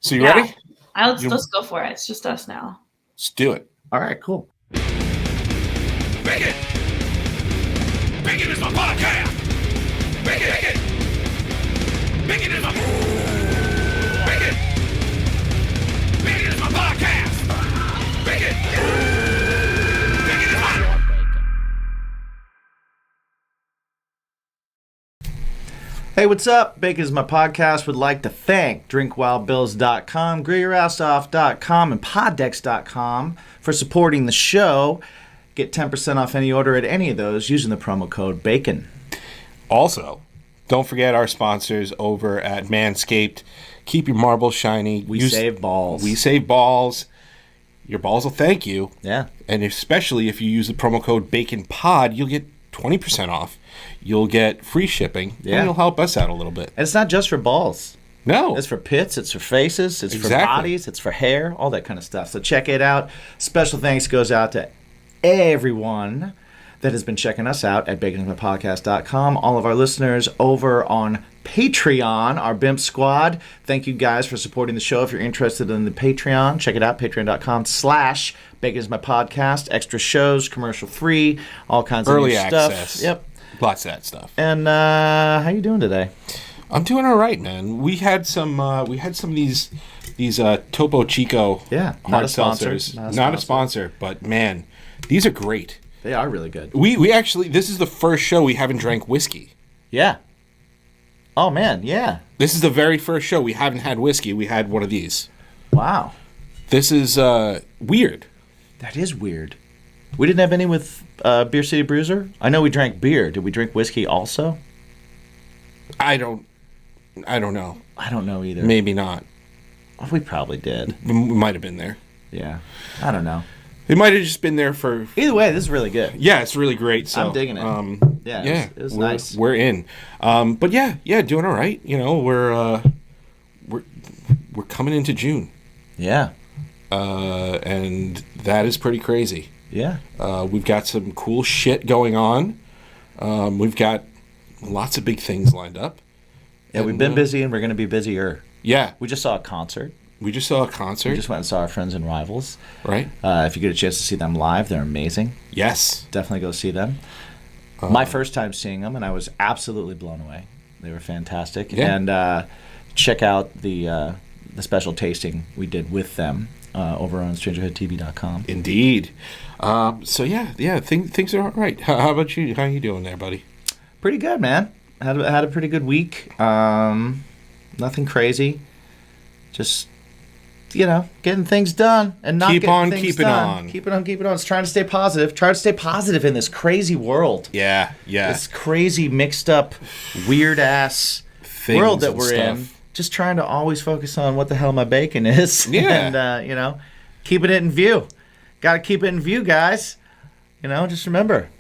So you ready? Let's go for it. It's just us now. Let's do it. All right, cool. Bacon! Bacon is my podcast! Bacon! Bacon is my... Bacon! Bacon is my podcast! Bacon! Bacon is my... Hey, what's up? Bacon is my podcast. Would like to thank drinkwildbills.com, grillyourassoff.com, and poddex.com for supporting the show. Get 10% off any order at any of those using the promo code BACON. Also, don't forget our sponsors over at Manscaped. Keep your marbles shiny. We save balls. We save balls. Your balls will thank you. Yeah. And especially if you use the promo code BACONPOD, you'll get 20% off. You'll get free shipping. Yeah. And you'll help us out a little bit. And it's not just for balls. No. It's for pits, it's for faces, it's Exactly. for bodies, it's for hair, all that kind of stuff. So check it out. Special thanks goes out to everyone that has been checking us out at baconismypodcast.com. All of our listeners over on Patreon, our BIMP squad. Thank you guys for supporting the show. If you're interested in the Patreon, check it out, patreon.com/baconismypodcast. Extra shows, commercial free, all kinds of Early new stuff. access. Yep. Lots of that stuff. And how you doing today? I'm doing all right, man. We had some of these Topo Chico hard seltzers. Not a sponsor, but man, these are great. They are really good. We actually, this is the first show we haven't drank whiskey. Yeah. Oh man, yeah. This is the very first show we haven't had whiskey. We had one of these. Wow. This is weird. That is weird. We didn't have any with Beer City Bruiser. I know we drank beer. Did we drink whiskey also? I don't know. I don't know either. Maybe not. We probably did. We might have been there. Yeah. I don't know. It might have just been there for... Either way, this is really good. Yeah, it's really great. So, I'm digging it. It was nice. We're in. But yeah, doing all right. You know, we're coming into June. Yeah. And that is pretty crazy. Yeah. We've got some cool shit going on. We've got lots of big things lined up. Yeah, we've been busy and we're going to be busier. Yeah. We just saw a concert. We just went and saw our friends and rivals. Right. If you get a chance to see them live, they're amazing. Yes. Definitely go see them. My first time seeing them, and I was absolutely blown away. They were fantastic. Yeah. And check out the special tasting we did with them over on StrangerhoodTV.com. Indeed. So yeah, things are all right. How about you? How are you doing there, buddy? Pretty good, man. Had a pretty good week. Nothing crazy. Just, getting things done and not keep getting on things keeping done. on. Keep it on, keep it on. It's trying to stay positive. Try to stay positive in this crazy world. Yeah. This crazy, mixed up, weird ass world that we're in. Just trying to always focus on what the hell my bacon is. Yeah. And, keeping it in view. Got to keep it in view, guys. Just remember,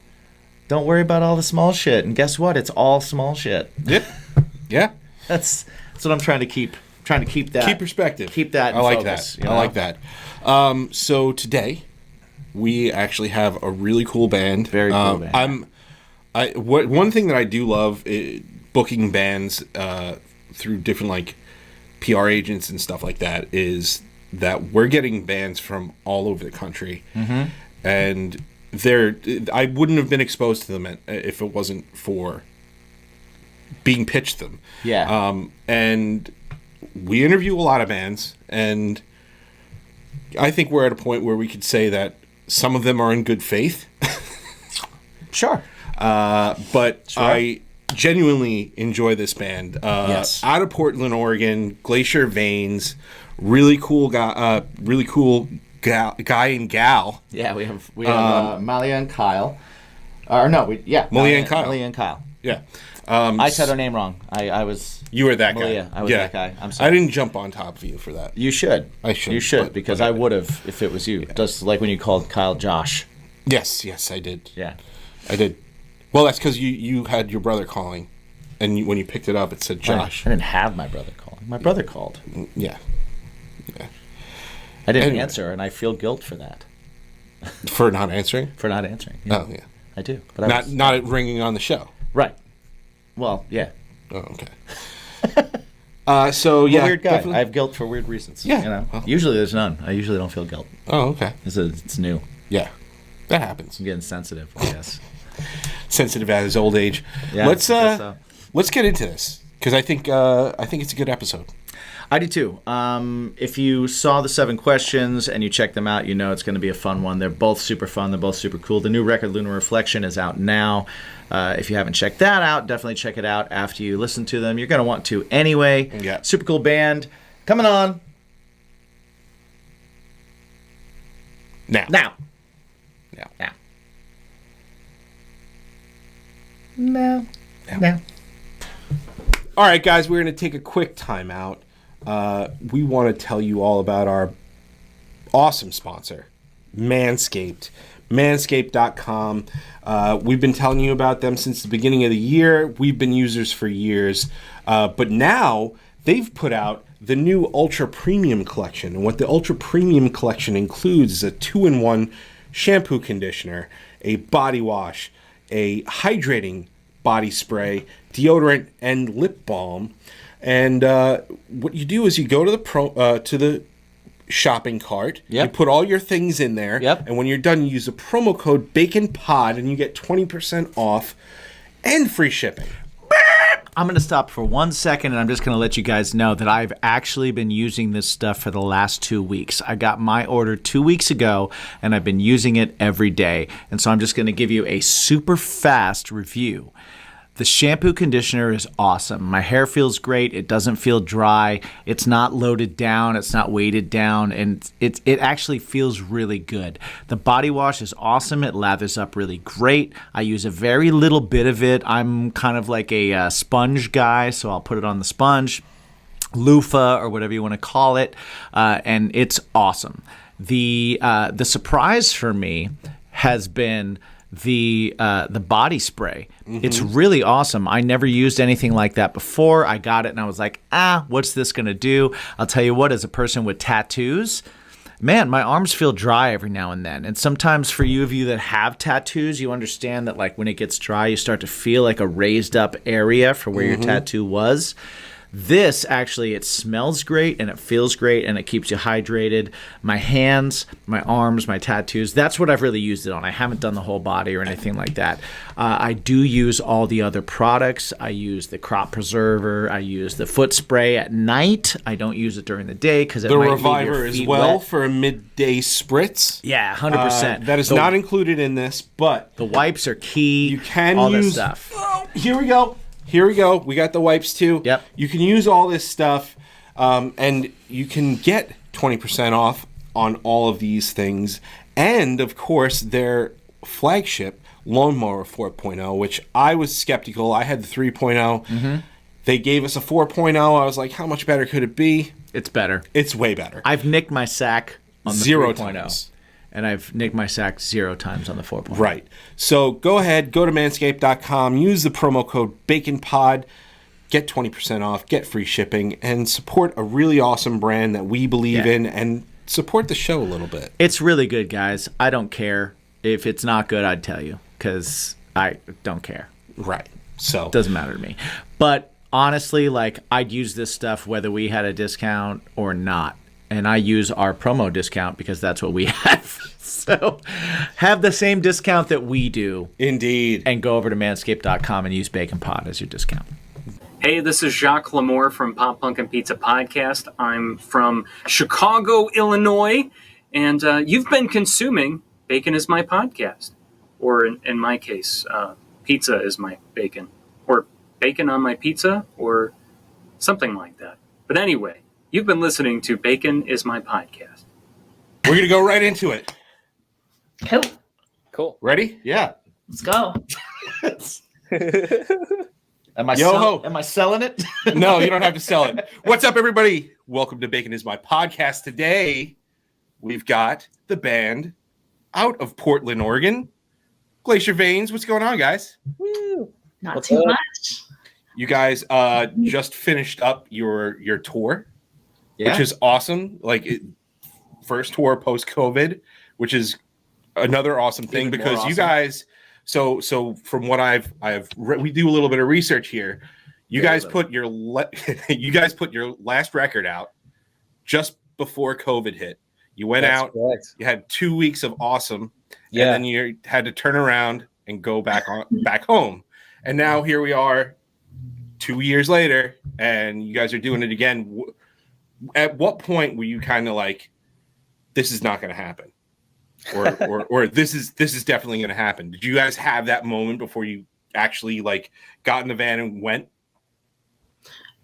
don't worry about all the small shit. And guess what? It's all small shit. Yep. Yeah. That's what I'm trying to keep. Trying to keep that. Keep perspective. Keep that in I like focus, that. I like that. So today, we actually have a really cool band. Very cool band. One thing that I do love booking bands through different PR agents and stuff like that is that we're getting bands from all over the country, and I wouldn't have been exposed to them if it wasn't for being pitched them. Yeah. And we interview a lot of bands, and I think we're at a point where we could say that some of them are in good faith. Sure. But Sure. I genuinely enjoy this band. Yes. Out of Portland, Oregon, Glacier Veins, really cool guy, guy and gal. Yeah, we have Malia and Kyle. Malia and Kyle. Malia and Kyle. Yeah. I said her name wrong. I was. You were that Malia. guy. I was that guy. I'm sorry. I didn't jump on top of you for that. You should. I should. You should, but because I would have if it was you. Yeah. Just like when you called Kyle Josh. Yes, I did. Yeah. I did. Well, that's because you had your brother calling, and when you picked it up, it said Josh. I didn't have my brother calling. My brother called. Yeah. I didn't answer, and I feel guilt for that. For not answering? For not answering. Yeah. Oh, yeah. I do. But not ringing on the show. Right. Well, yeah. Oh, okay. So I'm yeah, a weird guy. definitely- I have guilt for weird reasons. Yeah. You know? Well. Usually there's none. I usually don't feel guilt. Oh, okay. It's new. Yeah, that happens. I'm getting sensitive, I guess. Sensitive at his old age. Yeah, Let's I guess so. let's get into this because I think it's a good episode. I do too. If you saw the 7 questions and you check them out, you know it's going to be a fun one. They're both super fun. They're both super cool. The new record, Lunar Reflection, is out now. If you haven't checked that out, definitely check it out after you listen to them. You're going to want to anyway. Yeah. Super cool band. Coming on. Now. Now. All right, guys, we're going to take a quick time out. We want to tell you all about our awesome sponsor, Manscaped. Manscaped.com. We've been telling you about them since the beginning of the year. We've been users for years. But now they've put out the new Ultra Premium Collection. And what the Ultra Premium Collection includes is a 2-in-1 shampoo conditioner, a body wash, a hydrating body spray, deodorant, and lip balm. And what you do is you go to the shopping cart. Yep. You put all your things in there. Yep. And when you're done, you use the promo code BACONPOD, and you get 20% off and free shipping. I'm going to stop for 1 second, and I'm just going to let you guys know that I've actually been using this stuff for the last 2 weeks. I got my order 2 weeks ago, and I've been using it every day. And so I'm just going to give you a super fast review. The shampoo conditioner is awesome. My hair feels great. It doesn't feel dry. It's not loaded down. It's not weighted down. And it actually feels really good. The body wash is awesome. It lathers up really great. I use a very little bit of it. I'm kind of like a sponge guy, so I'll put it on the sponge, loofah, or whatever you want to call it. And it's awesome. The surprise for me has been the body spray. Mm-hmm. It's really awesome. I never used anything like that before. I got it and I was like, what's this going to do? I'll tell you what, as a person with tattoos, man, my arms feel dry every now and then. And sometimes for you that have tattoos, you understand that like when it gets dry, you start to feel like a raised up area for where your tattoo was. This actually, it smells great and it feels great and it keeps you hydrated. My hands, my arms, my tattoos, that's what I've really used it on. I haven't done the whole body or anything like that. I do use all the other products. I use the crop preserver. I use the foot spray at night. I don't use it during the day because it The might Reviver leave your as feet well wet. for a midday spritz. Yeah, 100%. That is not included in this, but The wipes are key. you can all use that stuff. Oh, here we go. We got the wipes too. Yep. You can use all this stuff, and you can get 20% off on all of these things. And of course, their flagship Lawnmower 4.0, which I was skeptical. I had the 3.0. Mm-hmm. They gave us a 4.0. I was like, how much better could it be? It's better. It's way better. I've nicked my sack on the 0 3.0. times. And I've nicked my sack 0 times on the 4.0. Right. So go ahead, go to manscaped.com, use the promo code BACONPOD, get 20% off, get free shipping, and support a really awesome brand that we believe in, and support the show a little bit. It's really good, guys. I don't care. If it's not good, I'd tell you, because I don't care. Right. So It doesn't matter to me. But honestly, like, I'd use this stuff whether we had a discount or not. And I use our promo discount because that's what we have. So have the same discount that we do. Indeed. And go over to manscaped.com and use BaconPod as your discount. Hey, this is Jacques Lamour from Pop Punk and Pizza Podcast. I'm from Chicago, Illinois, and you've been consuming Bacon is My Podcast. Or in my case, pizza is my bacon. Or bacon on my pizza, or something like that. But anyway, you've been listening to Bacon is My Podcast. We're going to go right into it. Cool. Ready? Yeah. Let's go. Am I selling it? No, you don't have to sell it. What's up, everybody? Welcome to Bacon is My Podcast. Today, we've got the band out of Portland, Oregon, Glacier Veins. What's going on, guys? Woo. Not too much. You guys just finished up your tour, which is awesome. First tour post-COVID, which is another awesome thing Even more because awesome. you guys. So from what I've we do a little bit of research here. You guys put your you guys put your last record out just before COVID hit. You went That's out. correct. You had 2 weeks of awesome, Yeah. and then you had to turn around and go back home. And now here we are, 2 years later, and you guys are doing it again. At what point were you kind of like, this is not going to happen, or this is definitely going to happen? Did you guys have that moment before you actually like got in the van and went?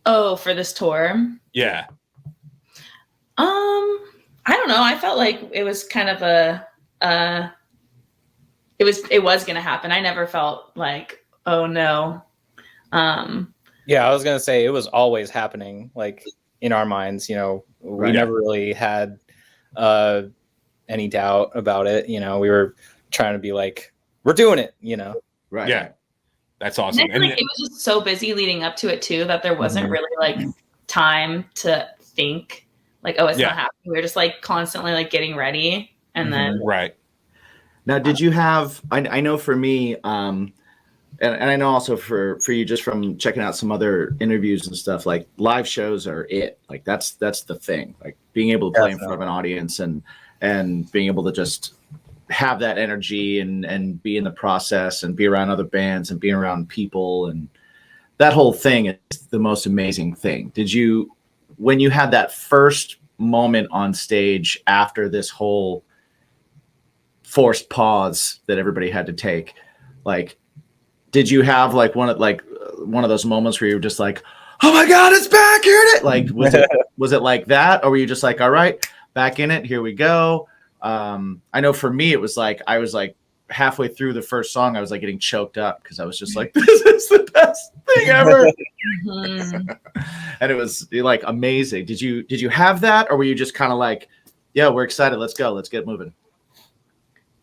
Oh, for this tour? Yeah. I don't know. I felt like it was kind of it was going to happen. I never felt like, oh no. Yeah, I was gonna say it was always happening, like in our minds. You know, we never really had any doubt about it. You know, we were trying to be like, we're doing it. You know, Right. Yeah. That's awesome. And like, it was just so busy leading up to it too that there wasn't really like time to think like, oh, it's not happening. We were just like constantly like getting ready, and then right. Now, did you have? I know for me, and I know also for you, just from checking out some other interviews and stuff, like live shows are it. Like that's the thing. Like being able to play in front of an audience and being able to just have that energy and be in the process and be around other bands and be around people, and that whole thing is the most amazing thing. Did you, when you had that first moment on stage after this whole forced pause that everybody had to take, like, did you have like one of those moments where you were just like, oh my God, it's back here? Like, was it like that? Or were you just like, all right, back in it, here we go? I know for me, it was like, I was like halfway through the first song, I was like getting choked up because I was just like, this is the best thing ever. And it was like amazing. Did you have that? Or were you just kind of like, yeah, we're excited. Let's go. Let's get moving.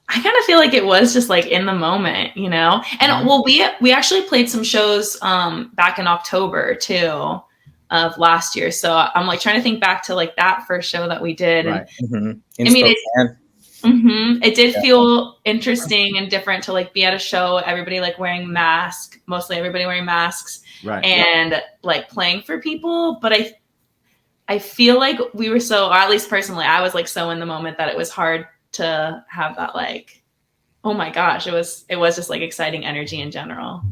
I kind of feel like it was just like in the moment, you know? And well, we actually played some shows back in October too of last year. So I'm like trying to think back to like that first show that we did. Right. And, I mean, it did feel interesting and different to like be at a show, everybody like wearing masks, mostly everybody wearing masks, right, and like playing for people. But I feel like we were so, or at least personally, I was like so in the moment that it was hard to have that like, oh my gosh, it was just like exciting energy in general.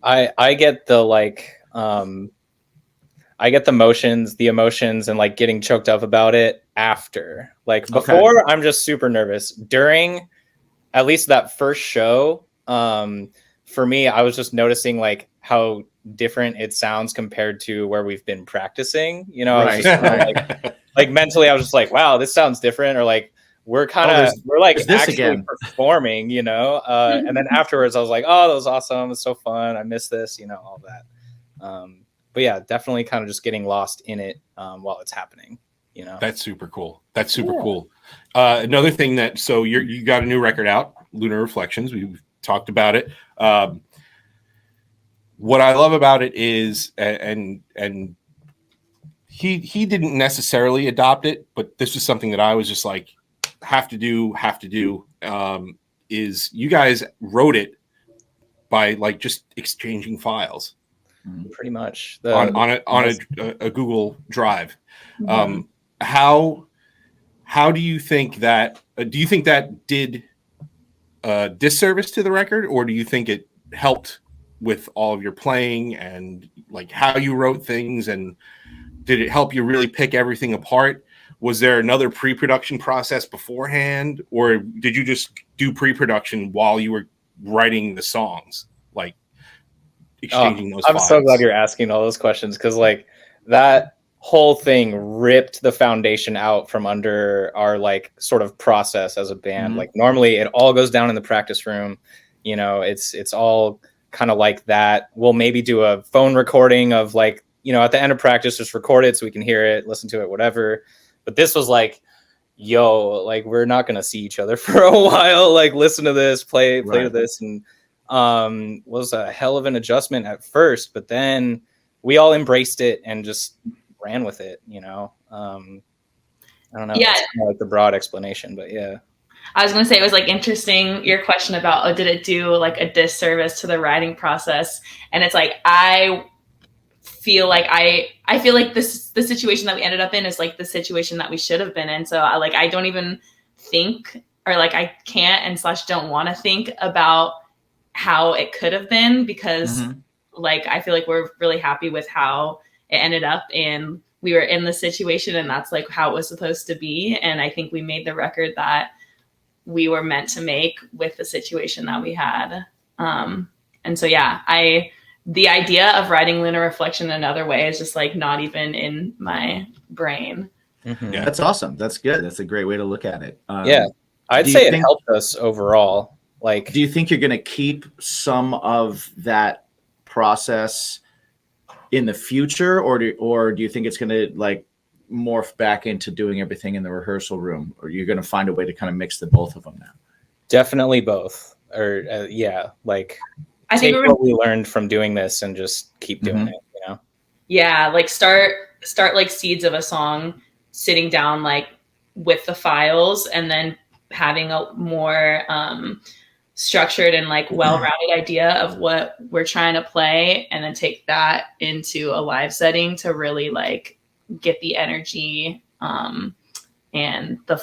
I get the like I get the emotions and like getting choked up about it after. Like before, I'm just super nervous. During at least that first show, for me, I was just noticing like how different it sounds compared to where we've been practicing. You know, I was just, like mentally, I was just like, wow, this sounds different, or like we're like actually performing, you know. And then afterwards, I was like, oh, that was awesome. It's so fun. I miss this, you know, all that. But yeah, definitely kind of just getting lost in it while it's happening, you know. That's super cool. That's super cool. Another thing that, so you got a new record out, Lunar Reflections. We've talked about it. What I love about it is, and he didn't necessarily adopt it, but this was something that I was just like, have to do, is you guys wrote it by like just exchanging files. Pretty much on a Google Drive. How do you think that? Do you think that did a disservice to the record, or do you think it helped with all of your playing and like how you wrote things, and did it help you really pick everything apart? Was there another pre-production process beforehand, or did you just do pre-production while you were writing the songs, like exchanging those files? I'm so glad you're asking all those questions, because like that whole thing ripped the foundation out from under our like sort of process as a band. Like normally it all goes down in the practice room, you know, it's all kind of like that. We'll maybe do a phone recording of like, you know, at the end of practice, just record it so we can hear it, listen to it, whatever. But this was like, yo, like we're not gonna see each other for a while. Like listen to this, play to this, and was a hell of an adjustment at first. But then we all embraced it and just ran with it. You know, I don't know. Yeah, it's kind of like the broad explanation, but yeah. I was gonna say it was like interesting your question about did it do like a disservice to the writing process? And it's like feel like I feel like the situation that we ended up in is like the situation that we should have been in. So I don't even think, or like I can't and / don't want to think about how it could have been, because like I feel like we're really happy with how it ended up, and we were in the situation, and that's like how it was supposed to be. And I think we made the record that we were meant to make with the situation that we had. And so, yeah, the idea of writing Lunar Reflection another way is just like not even in my brain. Yeah. That's awesome. That's good. That's a great way to look at it. Yeah, I'd say it helped us overall. Like, do you think you're going to keep some of that process in the future, or do you think it's going to like morph back into doing everything in the rehearsal room, or you're going to find a way to kind of mix the both of them now? Definitely both. Or yeah, like I think what we learned from doing this and just keep doing it, you know? Yeah, like start like seeds of a song, sitting down like with the files, and then having a more structured and like well-rounded idea of what we're trying to play, and then take that into a live setting to really like get the energy and the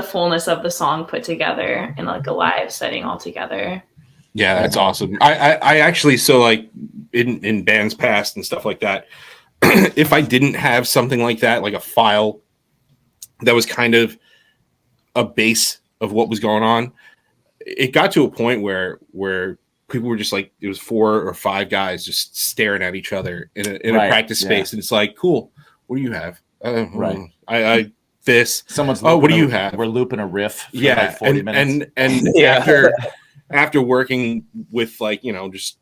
fullness of the song put together in like a live setting all together. Yeah, that's awesome. I actually, so like in bands past and stuff like that, if I didn't have something like that, like a file that was kind of a base of what was going on, it got to a point where people were just like, it was 4 or 5 guys just staring at each other in a practice space. And it's like, cool, what do you have? I this. Someone's what do you have? We're looping a riff for like 40 minutes. And after working with like, you know, just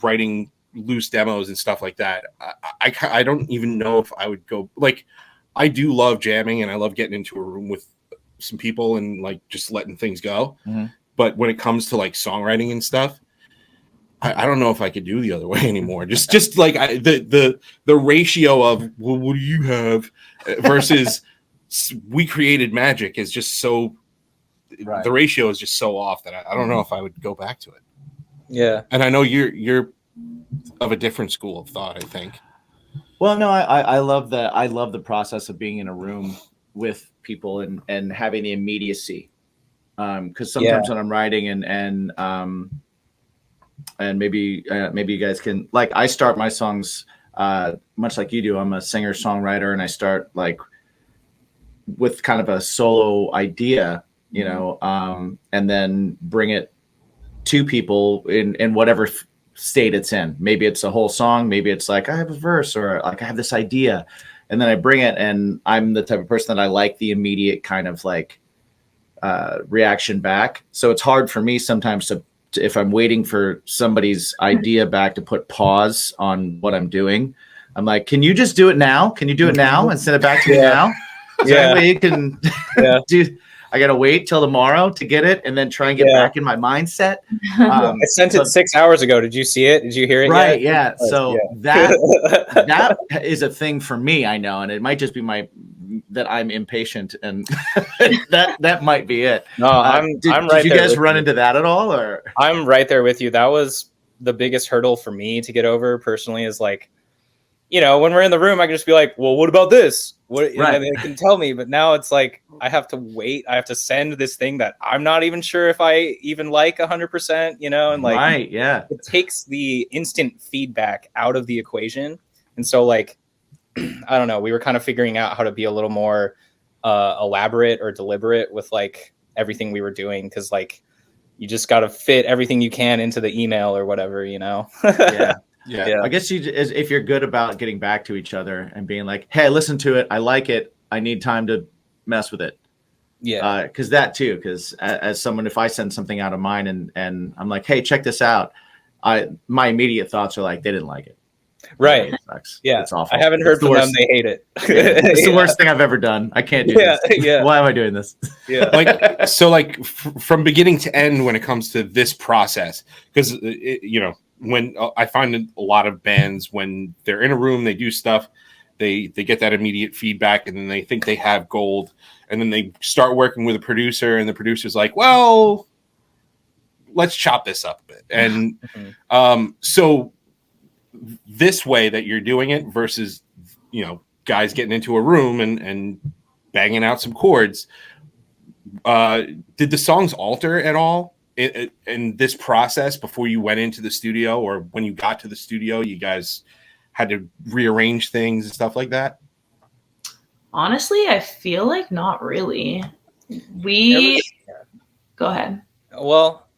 writing loose demos and stuff like that, I don't even know if I would go, like, I do love jamming and I love getting into a room with some people and like just letting things go. But when it comes to like songwriting and stuff, I don't know if I could do the other way anymore. Just like the ratio of, well, what do you have versus we created magic is just so, the ratio is just so off that I don't know if I would go back to it. Yeah. And I know you're of a different school of thought, I think. Well, no, I love that. I love the process of being in a room with people and having the immediacy. Because sometimes when I'm writing and maybe you guys can, like, I start my songs much like you do. I'm a singer songwriter, and I start like with kind of a solo idea, you know, and then bring it to people in whatever state it's in. Maybe it's a whole song, maybe it's like I have a verse, or like I have this idea, and then I bring it. And I'm the type of person that I like the immediate kind of like reaction back. So it's hard for me sometimes to if I'm waiting for somebody's idea back, to put pause on what I'm doing. I'm like, can you just do it now? Can you do it now and send it back to me now? So you can do. I gotta wait till tomorrow to get it, and then try and get back in my mindset. I sent it 6 hours ago. Did you see it? Did you hear it? Right. Yeah. So that is a thing for me. I know, and it might just be that I'm impatient, and that might be it. No, I'm right. Did you guys run into that at all, or? I'm right there with you. That was the biggest hurdle for me to get over personally. Is like, you know, when we're in the room, I can just be like, well, what about this? What? Right. And they can tell me, but now it's like I have to wait. I have to send this thing that I'm not even sure if I even like 100%. You know, and like, it takes the instant feedback out of the equation, and so like, I don't know. We were kind of figuring out how to be a little more elaborate or deliberate with like everything we were doing, because like you just got to fit everything you can into the email or whatever, you know. Yeah. I guess if you're good about getting back to each other and being like, hey, listen to it, I like it, I need time to mess with it. Yeah. Because as someone, if I send something out of mine and I'm like, hey, check this out, my immediate thoughts are like, they didn't like it. Right. It sucks. Yeah. It's awful. I haven't heard from them. They hate it. It's the worst thing I've ever done. I can't do this. Yeah. Why am I doing this? Yeah. Like, so like from beginning to end when it comes to this process, because, you know, when I find a lot of bands, when they're in a room, they do stuff, they get that immediate feedback, and then they think they have gold, and then they start working with a producer, and the producer's like, well, let's chop this up a bit. And so this way that you're doing it versus, you know, guys getting into a room and banging out some chords. Did the songs alter at all in this process before you went into the studio, or when you got to the studio, you guys had to rearrange things and stuff like that? Honestly, I feel like not really. Go ahead. Well,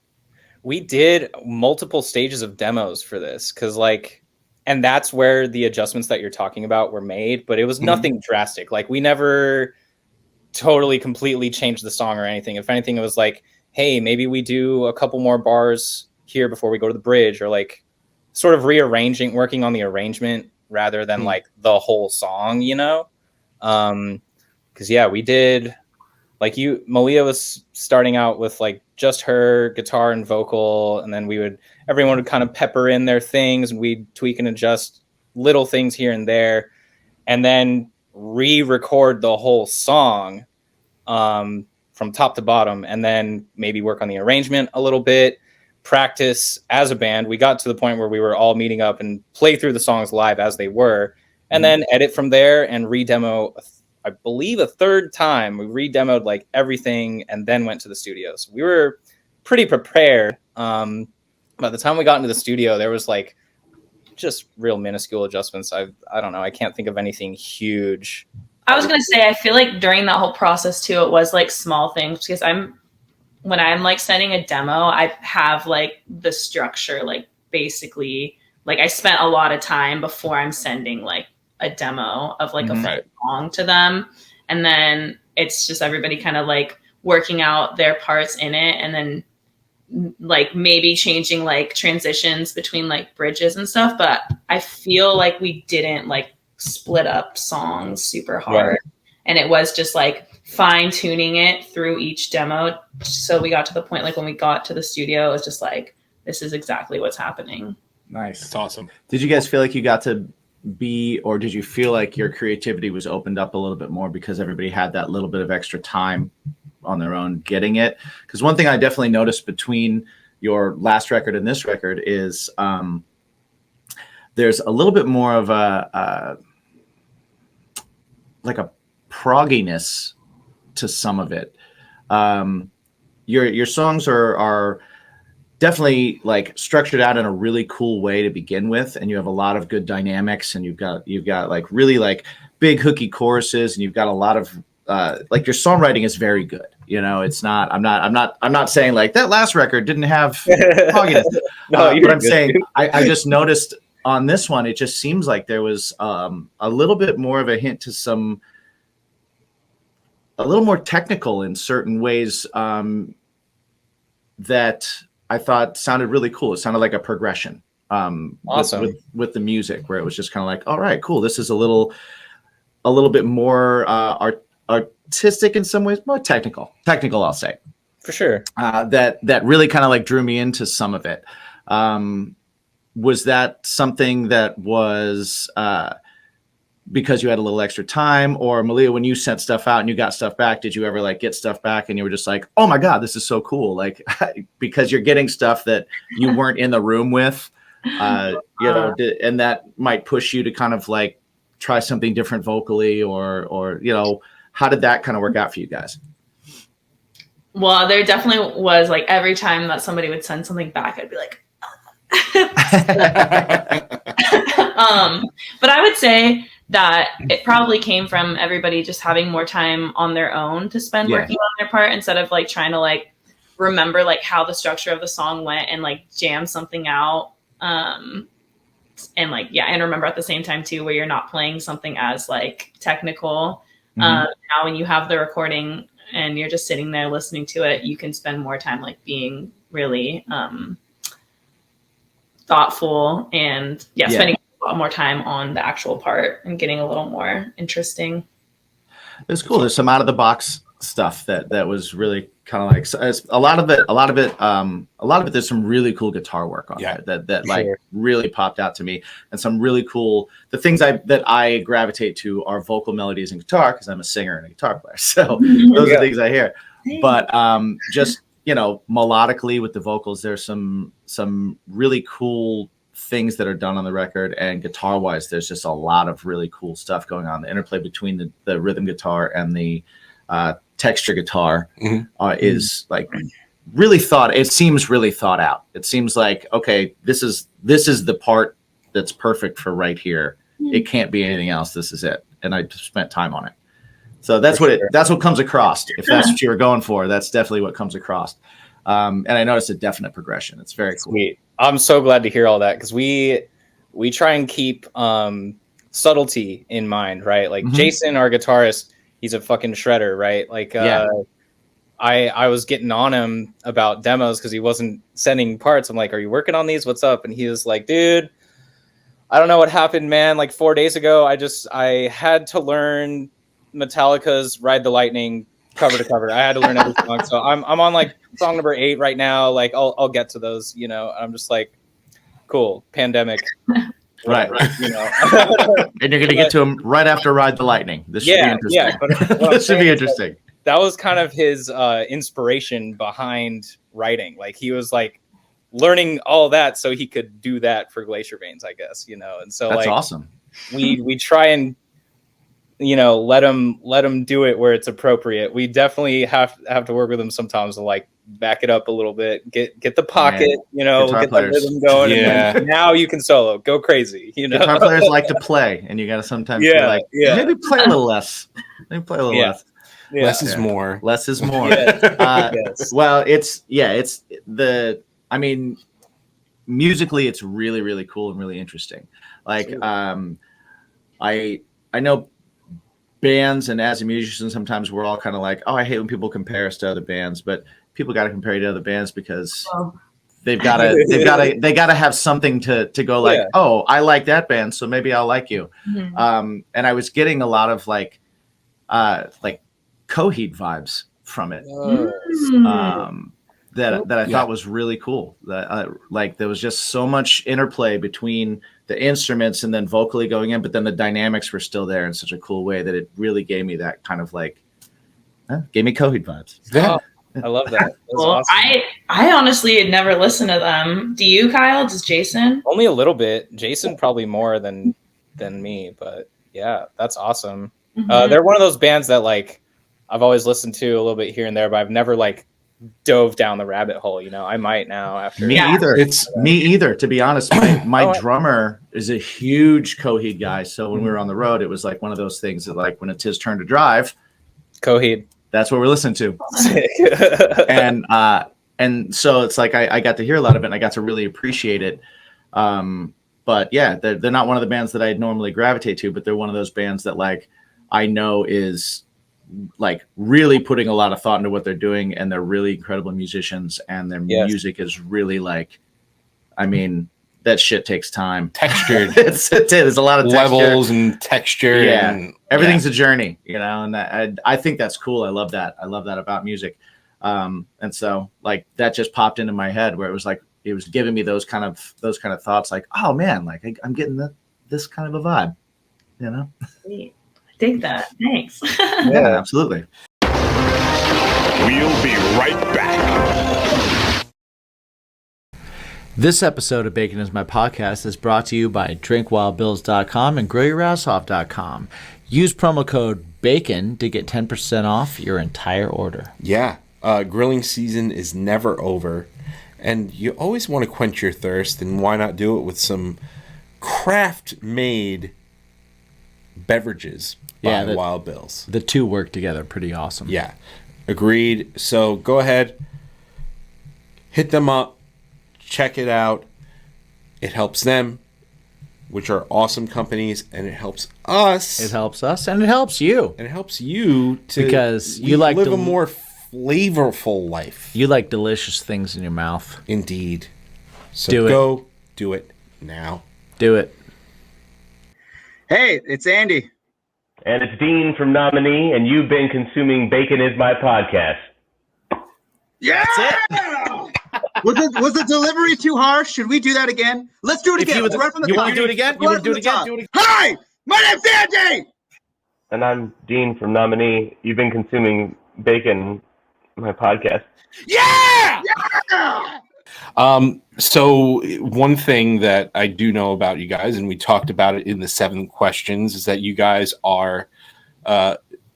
we did multiple stages of demos for this because, like, and that's where the adjustments that you're talking about were made, but it was nothing drastic. Like, we never totally completely changed the song or anything. If anything, it was like, hey, maybe we do a couple more bars here before we go to the bridge, or like sort of working on the arrangement rather than like the whole song, you know? Because yeah, we did, like, Malia was starting out with like just her guitar and vocal, and then everyone would kind of pepper in their things, and we'd tweak and adjust little things here and there, and then re-record the whole song from top to bottom, and then maybe work on the arrangement a little bit, practice as a band. We got to the point where we were all meeting up and play through the songs live as they were, and then edit from there and re-demo, I believe, a third time. We re-demoed like everything and then went to the studio. So we were pretty prepared. By the time we got into the studio, there was like just real minuscule adjustments. I don't know. I can't think of anything huge. I was going to say, I feel like during that whole process too, it was like small things, because when I'm like sending a demo, I have like the structure, like basically, like I spent a lot of time before I'm sending like a demo of like a full song to them. And then it's just everybody kind of like working out their parts in it. And then like maybe changing like transitions between like bridges and stuff. But I feel like we didn't like split up songs super hard. Right. And it was just like fine tuning it through each demo. So we got to the point, like when we got to the studio, it was just like, this is exactly what's happening. Nice. That's awesome. Did you guys feel like you got to or did you feel like your creativity was opened up a little bit more because everybody had that little bit of extra time on their own getting it? Because one thing I definitely noticed between your last record and this record is there's a little bit more of a progginess to some of it. Your songs are definitely like structured out in a really cool way to begin with, and you have a lot of good dynamics, and you've got like really like big hooky choruses, and you've got a lot of like your songwriting is very good. You know, it's not. I'm not saying like that last record didn't have progginess. No, but I'm saying I just noticed on this one, it just seems like there was a little bit more of a hint to a little more technical in certain ways that I thought sounded really cool. It sounded like a progression awesome with the music, where it was just kind of like, all right, cool. This is a little bit more artistic in some ways, more technical, I'll say. For sure. That really kind of like drew me into some of it. Was that something that was because you had a little extra time? Or Malia, when you sent stuff out and you got stuff back, did you ever like get stuff back and you were just like, oh my God, this is so cool? Like, because you're getting stuff that you weren't in the room with, you know, and that might push you to kind of like try something different vocally, or, you know, how did that kind of work out for you guys? Well, there definitely was like every time that somebody would send something back, I'd be like, but I would say that it probably came from everybody just having more time on their own to spend working on their part, instead of like trying to like remember like how the structure of the song went and like jam something out. And like, yeah, and remember at the same time too, where you're not playing something as like technical. Now when you have the recording and you're just sitting there listening to it, you can spend more time like being really thoughtful and spending a lot more time on the actual part and getting a little more interesting. It's cool. There's some out of the box stuff that was really kind of like a lot of it. There's some really cool guitar work on there that like really popped out to me, and some really cool. The things that I gravitate to are vocal melodies and guitar, because I'm a singer and a guitar player. So those are things I hear. But just, you know, melodically with the vocals, there's some really cool things that are done on the record, and guitar wise, there's just a lot of really cool stuff going on. The interplay between the rhythm guitar and the texture guitar is like really it seems really thought out. It seems like, okay, this is the part that's perfect for right here. It can't be anything else. This is it. And I just spent time on it. So that's that's what comes across. If that's what you were going for, that's definitely what comes across. And I noticed a definite progression. It's very cool. Sweet. I'm so glad to hear all that, because we try and keep subtlety in mind, right? Like Jason, our guitarist, he's a fucking shredder, right? Like I was getting on him about demos because he wasn't sending parts. I'm like, are you working on these? What's up? And he was like, dude, I don't know what happened, man. Like 4 days ago, I had to learn Metallica's Ride the Lightning cover to cover. I had to learn every song. So I'm on like song number 8 right now. Like I'll get to those, you know. I'm just like, cool, pandemic. Right. You know. And you're going to get to him right after Ride the Lightning. This should be interesting. Yeah, but this should be interesting. That was kind of his inspiration behind writing. Like he was like learning all that so he could do that for Glacier Veins, I guess, you know. And so that's like awesome. We try and, you know, let him do it where it's appropriate. We definitely have to work with him sometimes to like back it up a little bit, get the pocket, you know, guitar get players. the rhythm going. Yeah. And now you can solo, go crazy, you know. Guitar players like to play, and you got to sometimes be like, maybe play a little less. Maybe play a little less. Yeah. Less is more. Less is more. Yes. Well, I mean, musically, it's really, really cool and really interesting. Like, I know bands, and as a musician, sometimes we're all kind of like, oh, I hate when people compare us to other bands, but people got to compare you to other bands because they gotta have something to go like, oh, I like that band, so maybe I'll like you. And I was getting a lot of like Coheed vibes from it. That I thought was really cool. That like there was just so much interplay between the instruments and then vocally going in, but then the dynamics were still there in such a cool way that it really gave me that kind of like gave me Coheed vibes. Oh, I love that. That's well, awesome. I honestly had never listened to them. Do you, Kyle? Does Jason? Only a little bit. Jason probably more than me, but yeah, that's awesome. They're one of those bands that like I've always listened to a little bit here and there, but I've never like dove down the rabbit hole, you know. I might now after me either, to be honest. My drummer is a huge Coheed guy, so when we were on the road, it was like one of those things that like when it's his turn to drive, Coheed, that's what we're listening to. And so it's like I got to hear a lot of it and I got to really appreciate it. But yeah, they're not one of the bands that I'd normally gravitate to, but they're one of those bands that like I know is like really putting a lot of thought into what they're doing, and they're really incredible musicians, and their music is really like, I mean, that shit takes time. Textured. There's a lot of levels and texture. Yeah, and everything's a journey, you know, and I think that's cool. I love that about music. And so like that just popped into my head where it was like it was giving me those kind of thoughts, like, oh man, like I'm getting this kind of a vibe, you know. Sweet. Dig that. Thanks. Yeah, absolutely. We'll be right back. This episode of Bacon is My Podcast is brought to you by drinkwildbills.com and grillyourassoff.com. Use promo code BACON to get 10% off your entire order. Yeah, grilling season is never over, and you always want to quench your thirst, and why not do it with some craft-made beverages by Wild Bills. The two work together pretty awesome. Yeah, agreed. So go ahead, hit them up, check it out. It helps them, which are awesome companies, and it helps us. It helps us, and it helps you. And it helps you to because you like live a more flavorful life. You like delicious things in your mouth. Indeed. So do it now. Do it. Hey, it's Andy. And it's Dean from Nominee, and you've been consuming Bacon is My Podcast. Yeah! Was the delivery too harsh? Should we do that again? Let's do it again. You want to do it again? You want to do it again? Do it again? Hi! My name's Andy! And I'm Dean from Nominee. You've been consuming Bacon, My Podcast. Yeah! Yeah! So one thing that I do know about you guys, and we talked about it in the 7 questions, is that you guys are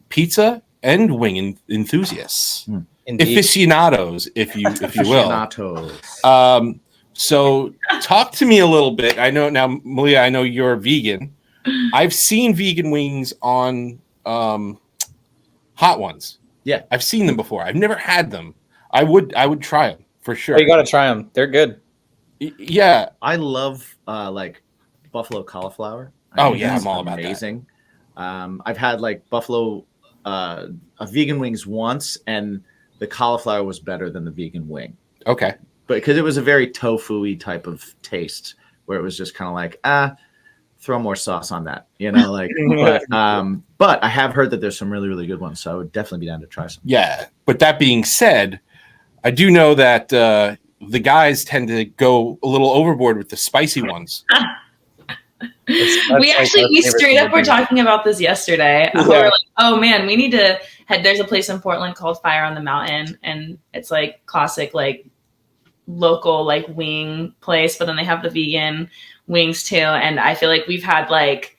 pizza and wing enthusiasts, Indeed. aficionados, if you will. Aficionados. So talk to me a little bit. I know now, Malia, I know you're vegan. I've seen vegan wings on Hot Ones. Yeah. I've seen them before. I've never had them. I would try them for sure. Oh, you gotta try them. They're good. Yeah. I love like buffalo cauliflower. Oh, think yeah, that's I'm all about that. amazing. I've had like buffalo vegan wings once, and the cauliflower was better than the vegan wing. Okay. But because it was a very tofu-y type of taste, where it was just kind of like, throw more sauce on that, like. But I have heard that there's some really, really good ones, so I would definitely be down to try some. Yeah, but that being said, I do know that the guys tend to go a little overboard with the spicy ones. We straight up were talking about this yesterday. Yeah. We were like, oh man, we need to there's a place in Portland called Fire on the Mountain, and it's like classic like local like wing place, but then they have the vegan wings too. And I feel like we've had like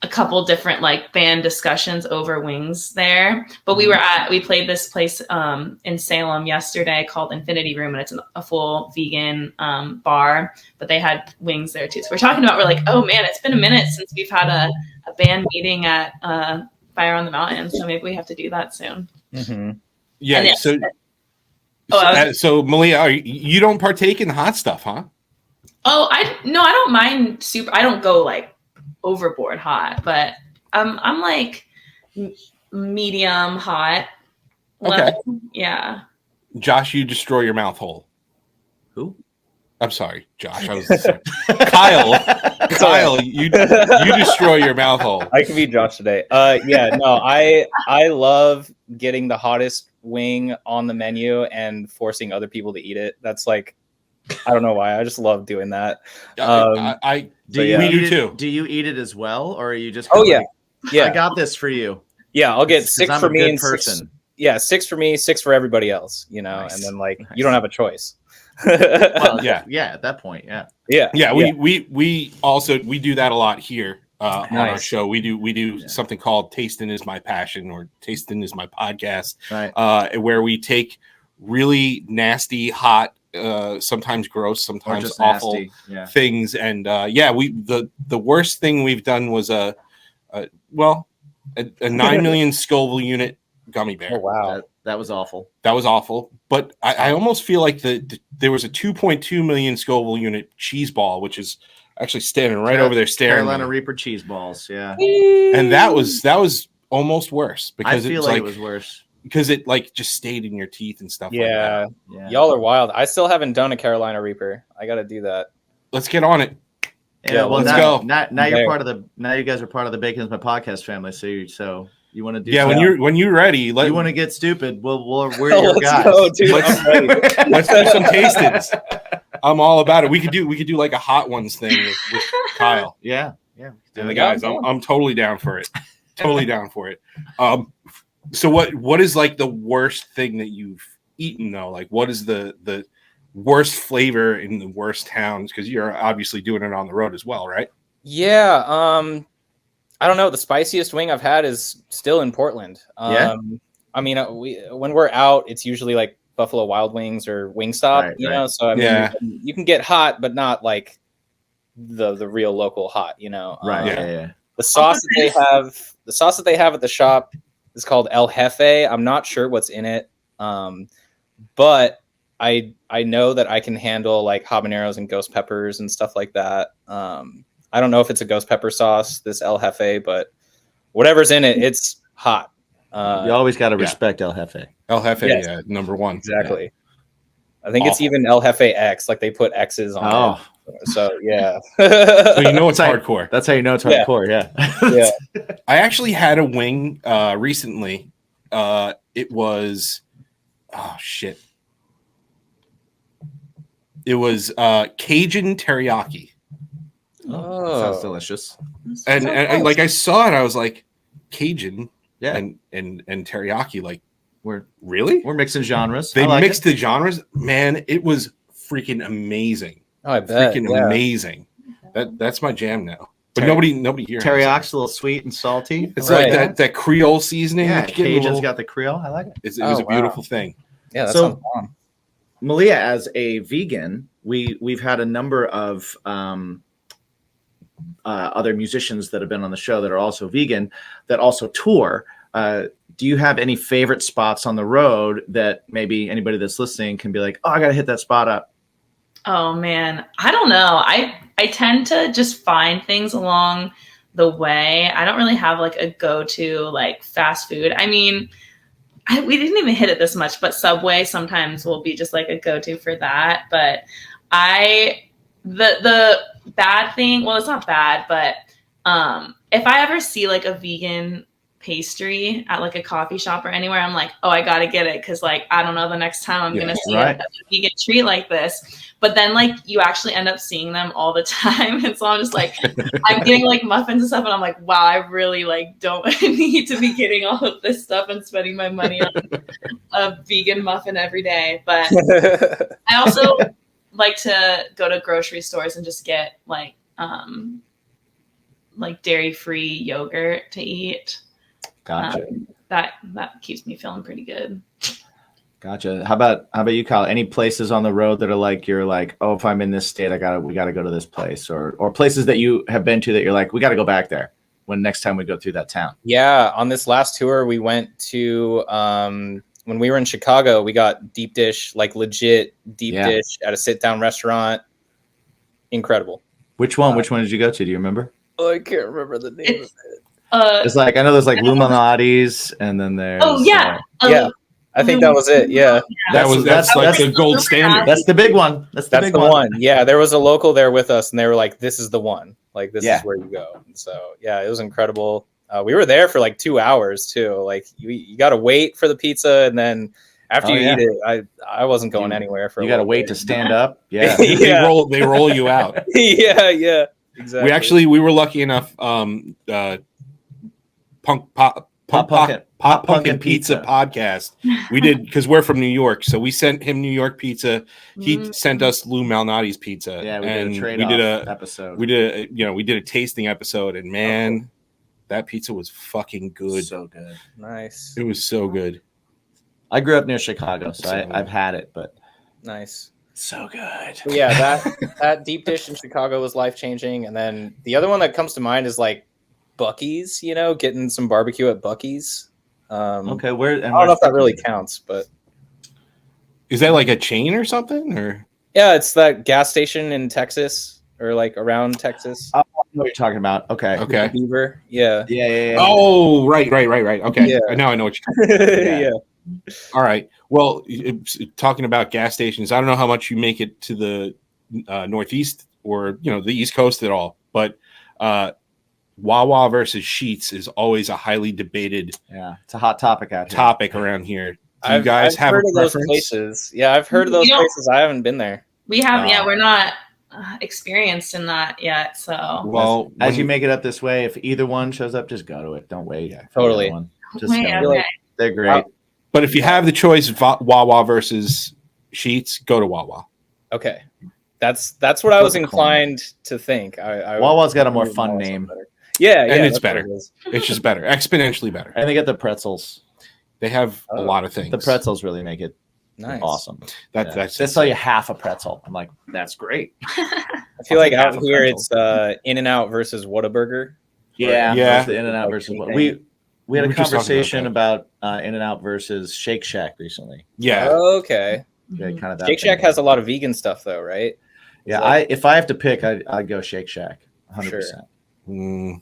a couple different like band discussions over wings there, but we played this place in Salem yesterday called Infinity Room, and it's a full vegan bar, but they had wings there too. So we're like, oh man, it's been a minute since we've had a band meeting at Fire on the Mountain, so maybe we have to do that soon. Mm-hmm. Yeah. So Malia, you don't partake in the hot stuff, huh? Oh, I don't mind super. I don't go like overboard hot, but I'm like medium hot. Okay. Yeah. Josh, you destroy your mouth hole. Who? I'm sorry, Josh. I was Kyle, you destroy your mouth hole. I can be Josh today. I love getting the hottest wing on the menu and forcing other people to eat it. That's like, I don't know why. I just love doing that. We do too. Do you eat it as well, or are you just? Oh yeah, yeah. I got this for you. Yeah, I'll get 6 for me and person. 6. Yeah, 6 for me, 6 for everybody else. Nice. And then like you don't have a choice. Well, yeah. At that point, yeah. We also do that a lot here on our show. We do something called Tasting is My Passion, or Tasting is My Podcast, right? Where we take really nasty, hot, sometimes gross, sometimes awful things, and the worst thing we've done was a 9 million Scoville unit gummy bear. Oh wow. That was awful. That was awful. But I almost feel like there was a 2.2 million Scoville unit cheese ball, which is actually standing right over there staring. Carolina Reaper cheese balls, yeah. And that was almost worse, because I feel like it was worse because it like just stayed in your teeth and stuff. Yeah. Like that. Yeah. Y'all are wild. I still haven't done a Carolina Reaper. I got to do that. Let's get on it. Yeah, well, let's go. Now you're part of the. Now you guys are part of the Bacon is My Podcast family. So you want to do? Yeah, when you're ready, you want to get stupid. We're your guys. Go, dude. Let's do some tastings. I'm all about it. We could do like a Hot Ones thing with Kyle. Yeah. And the guys, I'm totally down for it. Totally down for it. So what is like the worst thing that you've eaten though? Like what is the worst flavor in the worst towns? Because you're obviously doing it on the road as well, right? Yeah. I don't know. The spiciest wing I've had is still in Portland. I mean, when we're out, it's usually like Buffalo Wild Wings or Wingstop, you know. So I mean, you can get hot, but not like the real local hot, you know. Right. The sauce that they have at the shop is called El Jefe. I'm not sure what's in it, but I know that I can handle like habaneros and ghost peppers and stuff like that. I don't know if it's a ghost pepper sauce, this El Jefe, but whatever's in it, it's hot. You always got to respect El Jefe. El Jefe, yes. Number one. Exactly. Yeah. I think it's even El Jefe X, like they put X's on it. So, yeah. So you know it's hardcore. That's how you know it's hardcore, yeah. I actually had a wing recently. It was, it was Cajun teriyaki. Oh, sounds delicious. And like I saw it, I was like, Cajun, and teriyaki. Like, we're really mixing genres. They mixed the genres. Man, it was freaking amazing. Oh, I bet. Freaking Yeah. amazing. That's my jam now. But Terry- nobody here. Teriyak's a little sweet and salty. It's Right. like that Creole seasoning. Yeah, that you get in a Cajun's little- got the Creole. I like it. it was a wow. beautiful thing. Yeah, that So- sounds fun. Malia, as a vegan, we've had a number of other musicians that have been on the show that are also vegan that also tour. Do you have any favorite spots on the road that maybe anybody that's listening can be like, oh, I gotta hit that spot up? Oh man, I don't know. I tend to just find things along the way. I don't really have like a go-to like fast food. I mean, we didn't even hit it this much, but Subway sometimes will be just like a go-to for that. But the bad thing, well, it's not bad, but if I ever see like a vegan pastry at like a coffee shop or anywhere, I'm like, oh, I gotta get it, because like I don't know, the next time I'm gonna see a vegan treat like this. But then like you actually end up seeing them all the time, and so I'm just like, I'm getting like muffins and stuff, and I'm like, wow, I really like don't need to be getting all of this stuff and spending my money on a vegan muffin every day. But I also like to go to grocery stores and just get like dairy-free yogurt to eat. Gotcha. That keeps me feeling pretty good. Gotcha. How about you, Kyle? Any places on the road that are like, you're like, oh, if I'm in this state, we gotta go to this place, or places that you have been to that you're like, we gotta go back there when next time we go through that town? Yeah, on this last tour, we went to when we were in Chicago, we got deep dish, like legit deep dish at a sit-down restaurant. Incredible. Which one did you go to? Do you remember? Oh, I can't remember the name of it. It's like, I know there's like Luminati's, and then there's yeah, I think that was it. Yeah, that's like the gold standard. That's the big one. That's the big one. Yeah, there was a local there with us, and they were like, "This is the one. Like, this is where you go." And so, yeah, it was incredible. We were there for like 2 hours too. Like, you got to wait for the pizza, and then after you eat it, I wasn't going anywhere for. You got to wait to stand up. Yeah, They roll you out. Yeah, exactly. We were lucky enough. Pop Punk and Pizza podcast. We did, because we're from New York, so we sent him New York pizza. He sent us Lou Malnati's pizza. Yeah, we and did a trade-off episode. We did a tasting episode, and man, that pizza was fucking good. So good. Nice. It was so good. I grew up near Chicago, so I've had it, but nice. So good. But yeah, that deep dish in Chicago was life-changing, and then the other one that comes to mind is like Buc-ee's, getting some barbecue at Buc-ee's. Okay, I don't know if that really counts, but is that like a chain or something? Or yeah, it's that gas station in Texas, or like around Texas. Oh, I know what you're talking about. Okay. Beaver. Yeah. Oh, right. Okay. Yeah. Now I know what you're talking about. Yeah. All right. Well, talking about gas stations, I don't know how much you make it to the Northeast or the East Coast at all, but Wawa versus Sheetz is always a highly debated. Yeah, it's a hot topic around here. Do you guys have heard a of those preference? places? Yeah, I've heard of those places. I haven't been there. We have, we're not experienced in that yet. So, well, as you make it up this way, if either one shows up, just go to it. Don't wait. Yeah, totally. Just they're great. But if you have the choice, Wawa versus Sheetz, go to Wawa. Okay, that's what I was inclined to think. Wawa's got a more fun name. Yeah, and it's better. It's just better, exponentially better. And they get the pretzels. They have a lot of things. The pretzels really make it nice. Awesome. They sell you half a pretzel. I'm like, that's great. I feel like out here it's In-N-Out versus Whataburger. Yeah. The In-N-Out versus what we had a conversation about In-N-Out versus Shake Shack recently. Yeah. Okay. Yeah, kind of that Shake Shack has a lot of vegan stuff though, right? Yeah, if I have to pick, I'd go Shake Shack 100%.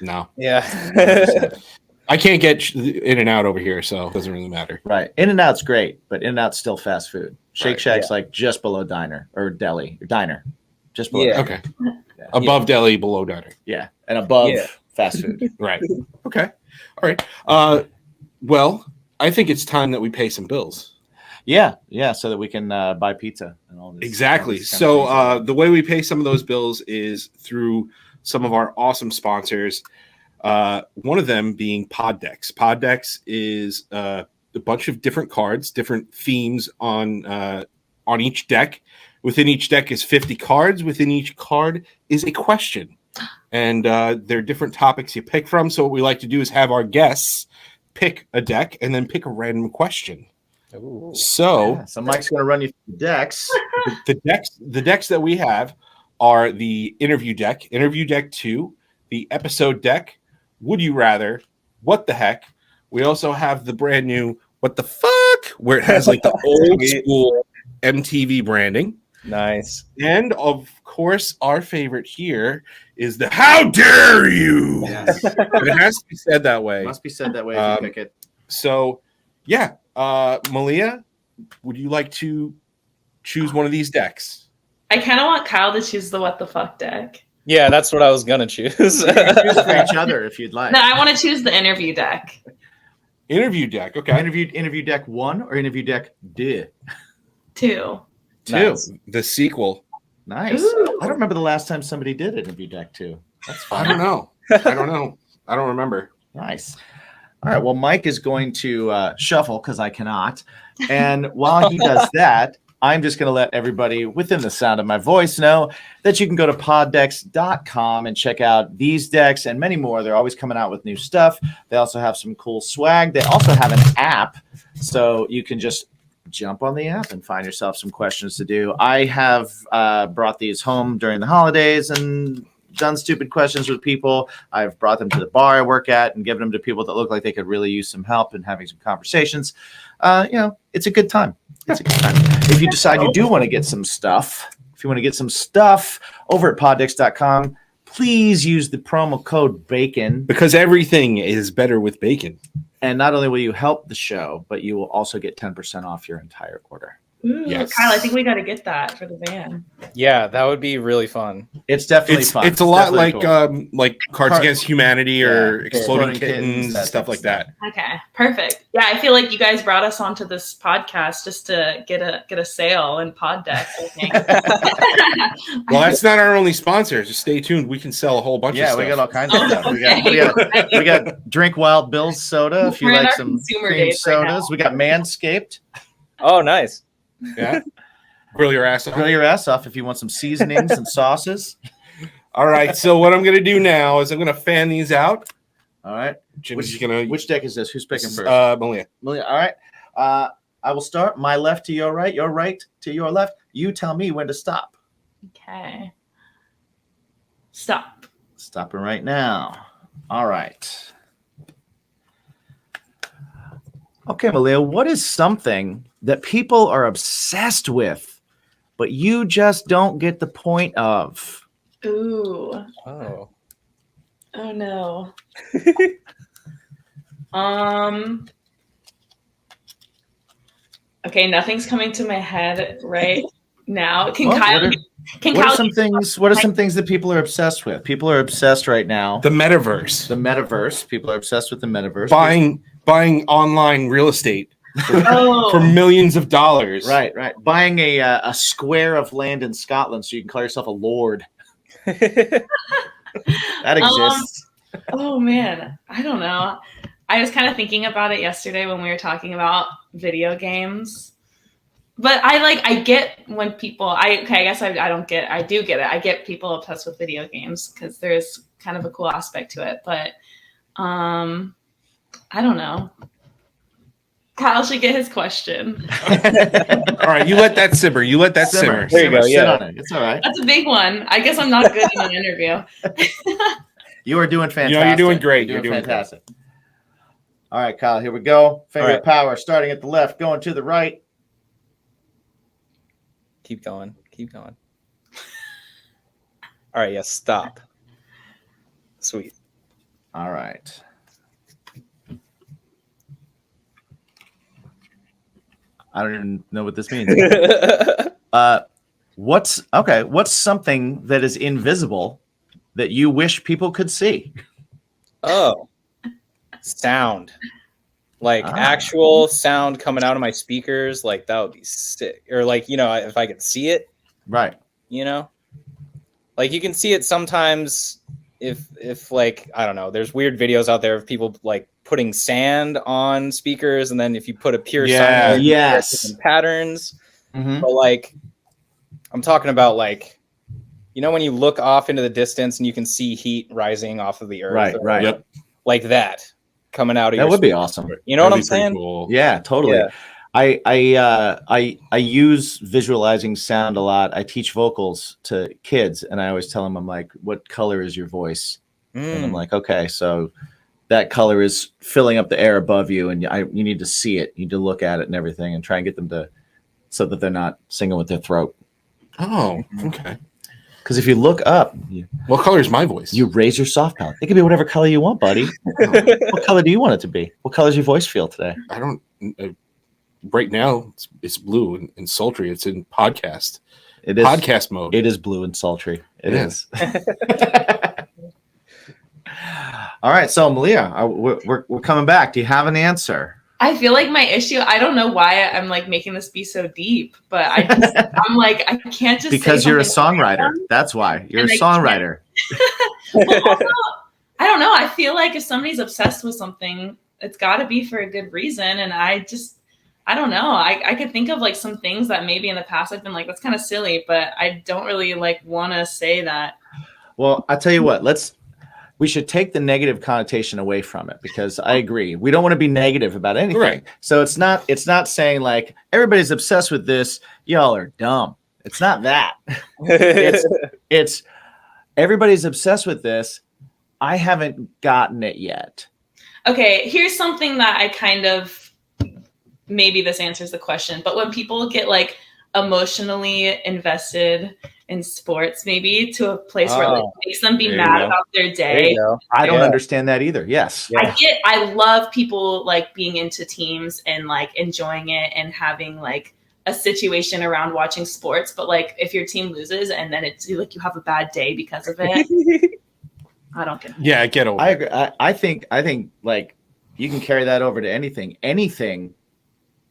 No. Yeah. I can't get In-N-Out over here, so it doesn't really matter. Right. In-N-Out's great, but In-N-Out's still fast food. Shake Shack's like just below diner or deli or diner. Just below diner. Okay. Yeah. Above deli, below diner. Yeah. And above fast food. Right. Okay. All right. Well, I think it's time that we pay some bills. Yeah, so that we can buy pizza and all this. Exactly. So the way we pay some of those bills is through some of our awesome sponsors. One of them being Poddex. Poddex is a bunch of different cards, different themes on each deck. Within each deck is 50 cards. Within each card is a question. And there are different topics you pick from. So what we like to do is have our guests pick a deck and then pick a random question. Ooh. So Mike's going to run you through the decks. The decks that we have are the interview deck 2, the episode deck, Would You Rather, What the Heck. We also have the brand new What the Fuck, where it has like the old school MTV branding. Nice. And of course, our favorite here is the How Dare You! Yes. But it has to be said that way. Must be said that way if you pick it. So, yeah. Malia, would you like to choose one of these decks? I kind of want Kyle to choose the What the Fuck deck. Yeah, that's what I was gonna choose. Choose for each other if you'd like. No, I want to choose the interview deck. Interview deck, okay. Interview deck 1 or interview deck 2? 2. 2. Nice. The sequel. Nice. Ooh. I don't remember the last time somebody did interview deck 2. That's I fun. don't know. I don't remember. Nice. All right. Well, Mike is going to shuffle because I cannot. And while he does that, I'm just going to let everybody within the sound of my voice know that you can go to poddex.com and check out these decks and many more. They're always coming out with new stuff. They also have some cool swag. They also have an app, so you can just jump on the app and find yourself some questions to do. I have brought these home during the holidays and done stupid questions with people. I've brought them to the bar I work at and given them to people that look like they could really use some help and having some conversations. It's a good time. It's a good time. If you decide you do want to get some stuff, over at poddex.com, please use the promo code BACON. Because everything is better with bacon. And not only will you help the show, but you will also get 10% off your entire order. Ooh, Yes. Kyle, I think we got to get that for the van. Yeah, that would be really fun. It's definitely fun. It's a lot like definitely cool. Cards Against Humanity or Yeah. Exploding Exploding Kittens, Kittens, stuff like that. Okay, perfect. Yeah, I feel like you guys brought us onto this podcast just to get a sale in pod decks, I think. Well, that's not our only sponsor. Just stay tuned. We can sell a whole bunch of Yeah, stuff. we got all kinds of stuff. We got Drink Wild Bill's soda if you We're in like our some consumer cream days right now. sodas. We got Manscaped. Oh, nice. Yeah. Grill your ass off. Grill your ass off if you want some seasonings and sauces. All right. So what I'm going to do now is I'm going to fan these out. All right. Jim's going to... Which deck is this? Who's picking first? Malia. Malia. All right. I will start. My left to your right to your left. You tell me when to stop. Okay. Stop. Stopping right now. All right. Okay, Malia, what is something that people are obsessed with, but you just don't get the point of? Ooh. Oh. Oh no. Okay, nothing's coming to my head right now. What are some things that people are obsessed with? People are obsessed right now. The metaverse. The metaverse. People are obsessed with the metaverse. Buying online real estate Oh. for millions of dollars. Right. Buying a square of land in Scotland so you can call yourself a lord. That exists. Oh man, I don't know. I was kind of thinking about it yesterday when we were talking about video games. But I get when people I do get it. I get people obsessed with video games because there's kind of a cool aspect to it. But I don't know. Kyle should get his question. All right, you let that simmer. There you go, Sit yeah. on it. It's all right. That's a big one. I guess I'm not good in an interview. You are doing fantastic. You're doing great. You're doing fantastic. All right, Kyle, here we go. Finger All right. power, starting at the left, going to the right. Keep going. All right, yes, stop. Sweet. All right. I don't even know what this means. What's something that is invisible that you wish people could see? Oh. Sound. Actual sound coming out of my speakers, that would be sick. Or if I could see it. Right. You can see it sometimes if I don't know, there's weird videos out there of people putting sand on speakers, and then if you put a pure sound, yes, different patterns. Mm-hmm. But I'm talking about like, you know, when you look off into the distance and you can see heat rising off of the earth. Right. Yep. Like that coming out of That your would be space. awesome. You know what I'm That'd be pretty saying? cool. Yeah, totally. Yeah. I use visualizing sound a lot. I teach vocals to kids, and I always tell them, I'm like, what color is your voice? And I'm like, okay, so that color is filling up the air above you, and you need to see it. You need to look at it and everything, and try and get them to, so that they're not singing with their throat. Oh, okay. Because if you look up, What color is my voice? you raise your soft palate. It can be whatever color you want, buddy. What color do you want it to be? What color does your voice feel today? I don't. Right now, it's blue and sultry. It's in podcast. It is podcast mode. It is blue and sultry. It Yeah. is. All right, so Malia, we're coming back. Do you have an answer? I feel like my issue, I don't know why I'm like making this be so deep, but I'm like, I can't just Because say you're a something songwriter. random. That's why. You're And a I songwriter. Well, also, I don't know. I feel like if somebody's obsessed with something, it's got to be for a good reason. And I don't know. I could think of like some things that maybe in the past I've been like, that's kind of silly, but I don't really like want to say that. Well, I'll tell you what. We should take the negative connotation away from it, because I agree. We don't want to be negative about anything. Right. So it's not saying like everybody's obsessed with this. Y'all are dumb. It's not that. It's everybody's obsessed with this. I haven't gotten it yet. Okay, here's something that I kind of, maybe this answers the question, but when people get like emotionally invested in sports, maybe to a place where it like, makes them be mad about their day. I don't understand that either. Yes. I love people like being into teams and like enjoying it and having like a situation around watching sports. But like if your team loses and then it's like you have a bad day because of it, I don't get it. Yeah, I get over. I agree. I think like you can carry that over to anything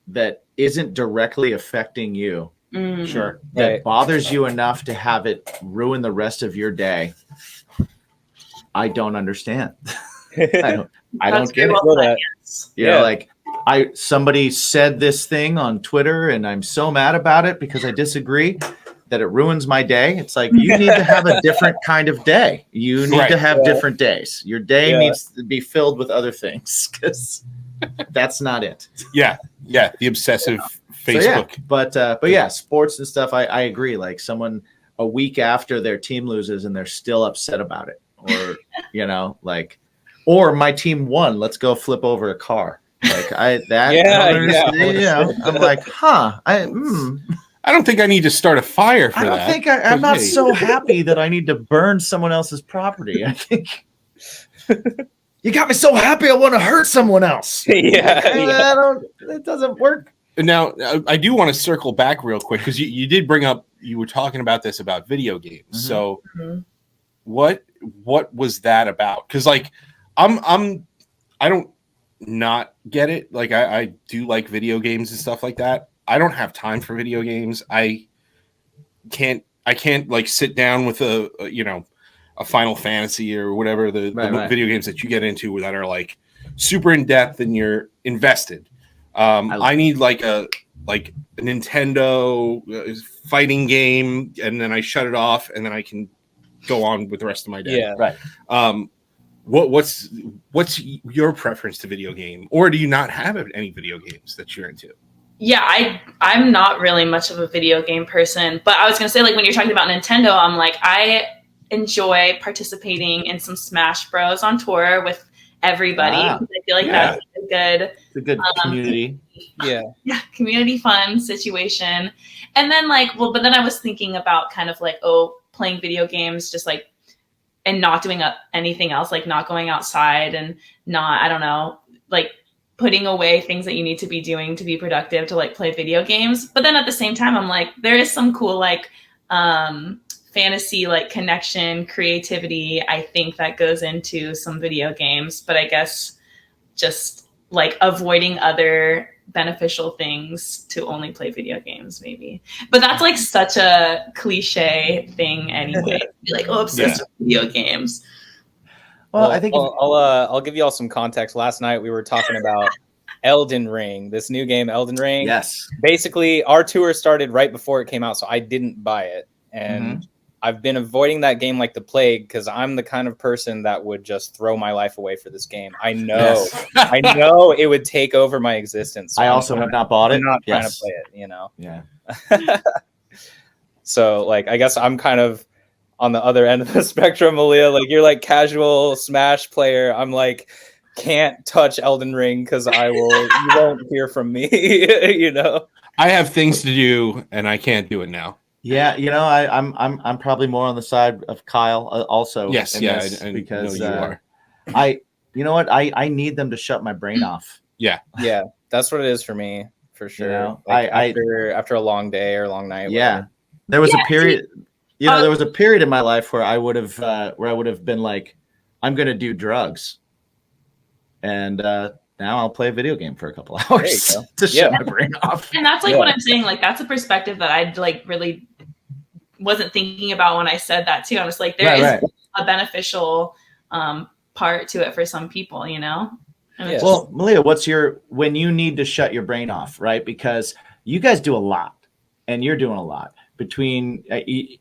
that isn't directly affecting you. Sure. That bothers you enough to have it ruin the rest of your day. I don't understand. I don't get it. You know, like somebody said this thing on Twitter and I'm so mad about it because I disagree that it ruins my day. It's like, you need to have a different kind of day. You need to have different days. Your day needs to be filled with other things, because that's not it. Yeah. The obsessive Facebook. So, but yeah, sports and stuff. I agree. Like someone a week after their team loses and they're still upset about it, or or my team won. Let's go flip over a car. Like I'm like, I don't think I need to start a fire for that. I don't think I'm not so happy that I need to burn someone else's property. I think you got me so happy I want to hurt someone else. It doesn't work. Now, I do want to circle back real quick, because you did bring up, you were talking about this about video games. Mm-hmm. So what was that about? Because like I don't not get it. Like I do like video games and stuff like that. I don't have time for video games. I can't like sit down with a Final Fantasy or whatever the video games that you get into that are like super in depth and you're invested. I need like a Nintendo fighting game, and then I shut it off, and then I can go on with the rest of my day. Yeah, right. What's your preference to video game, or do you not have any video games that you're into? Yeah, I'm not really much of a video game person, but I was gonna say, like, when you're talking about Nintendo, I'm like, I enjoy participating in some Smash Bros on tour with everybody. I feel like that's a good community. Community fun situation. And then but then I was thinking about kind of like, playing video games just like, and not doing anything else, like not going outside and not, I don't know, like putting away things that you need to be doing to be productive to like play video games. But then at the same time, I'm like, there is some cool like fantasy like connection, creativity, I think, that goes into some video games. But I guess just like avoiding other beneficial things to only play video games, maybe. But that's like such a cliche thing anyway. Be like, obsessed with video games. Well, I think I'll give you all some context. Last night we were talking about Elden Ring, this new game, Elden Ring. Yes. Basically, our tour started right before it came out, so I didn't buy it. And I've been avoiding that game like the plague because I'm the kind of person that would just throw my life away for this game. I know, I know it would take over my existence. So I also have not bought it. I'm not trying to play it, you know? Yeah. So, like, I guess I'm kind of on the other end of the spectrum, Malia. Like, you're like casual Smash player. I'm like, can't touch Elden Ring because you won't hear from me, you know? I have things to do and I can't do it now. Yeah, you know, I'm probably more on the side of Kyle also. Yes, yeah, I because know you are. You know what, I need them to shut my brain off. Yeah, that's what it is for me, for sure. You know, like after a long day or a long night. Yeah, whatever. There was a period. You know, there was a period in my life where I would have been like, I'm going to do drugs, and now I'll play a video game for a couple hours to shut my brain off. And that's like what I'm saying. Like, that's a perspective that I'd like really wasn't thinking about when I said that too. I was like, there is a beneficial part to it for some people, you know? And well, Malia, when you need to shut your brain off, right? Because you guys do a lot and you're doing a lot between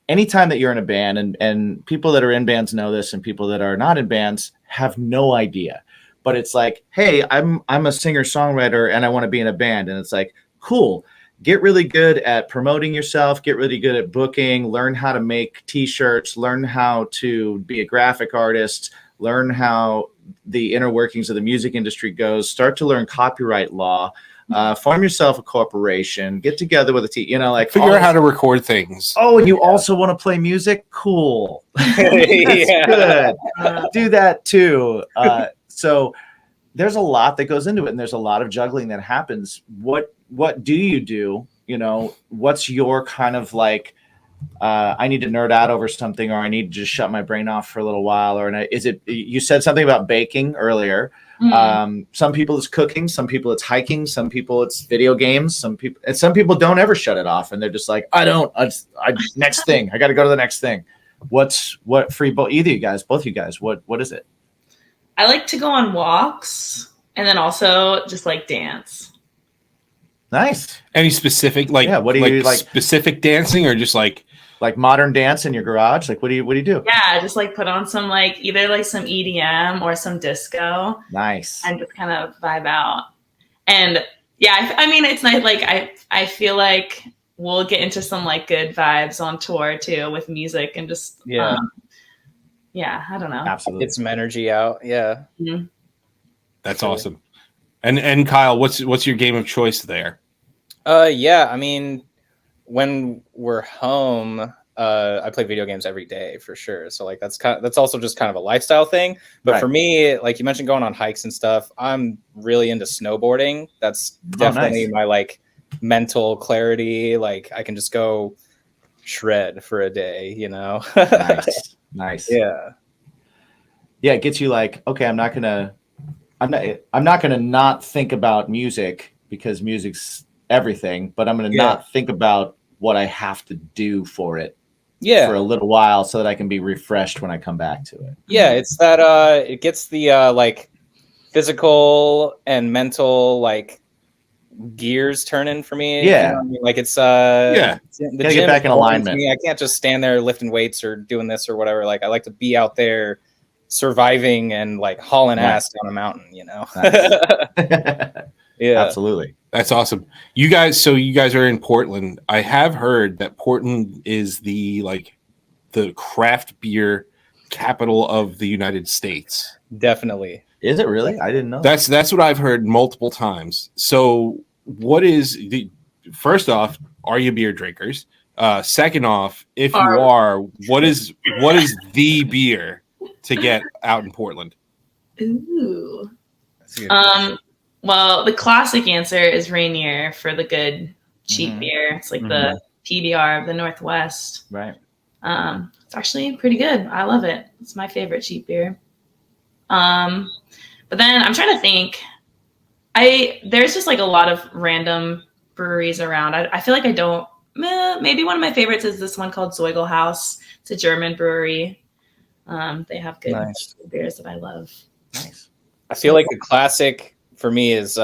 anytime that you're in a band, and people that are in bands know this and people that are not in bands have no idea. But it's like, hey, I'm a singer-songwriter and I want to be in a band. And it's like, cool. Get really good at promoting yourself. Get really good at booking. Learn how to make T-shirts. Learn how to be a graphic artist. Learn how the inner workings of the music industry goes. Start to learn copyright law. Form yourself a corporation. Get together with a team. You know, like figure out how to record things. Oh, and you also want to play music? Cool. That's good. Do that too. So there's a lot that goes into it, and there's a lot of juggling that happens. What do you do? You know, what's your kind of like, I need to nerd out over something, or I need to just shut my brain off for a little while, or is it, you said something about baking earlier. Some people it's cooking, some people it's hiking, some people it's video games, some people don't ever shut it off, and they're just like, next thing, I got to go to the next thing. What for both you guys, what is it? I like to go on walks and then also just like dance. Nice. Any specific what do you like specific dancing, or just like modern dance in your garage? Like what do you do? Yeah, just like put on some either like some EDM or some disco. Nice. And just kind of vibe out. And yeah, I mean it's nice. Like I feel like we'll get into some like good vibes on tour too with music and just I don't know. Absolutely. Get some energy out. Yeah. Mm-hmm. That's awesome. And Kyle, what's your game of choice there? Yeah, I mean, when we're home, I play video games every day for sure. So like that's also just kind of a lifestyle thing. But for me, like you mentioned going on hikes and stuff, I'm really into snowboarding. That's definitely my like mental clarity. Like I can just go shred for a day, you know? Nice. Yeah. It gets you like, okay, I'm not gonna not think about music because music's everything, but I'm gonna not think about what I have to do for it for a little while so that I can be refreshed when I come back to it. Yeah, it's that it gets the like physical and mental like gears turning for me. Yeah. You know what I mean? Like it's the gym get back in alignment. I can't just stand there lifting weights or doing this or whatever. Like I like to be out there surviving and like hauling ass down a mountain, you know. Yeah, absolutely. That's awesome. You guys are in Portland. I have heard that Portland is the craft beer capital of the United States. Definitely. Is it really? I didn't know. That's what I've heard multiple times. So first off, are you beer drinkers? Second off, if you are, what is the beer to get out in Portland? Ooh. Well, the classic answer is Rainier for the good cheap beer. It's like the PBR of the Northwest. Right. It's actually pretty good. I love it. It's my favorite cheap beer. But then I'm trying to think. There's just like a lot of random breweries around. I feel like I don't. Maybe one of my favorites is this one called Zoigle House. It's a German brewery. They have good beers that I love. Nice. I feel like a classic for me is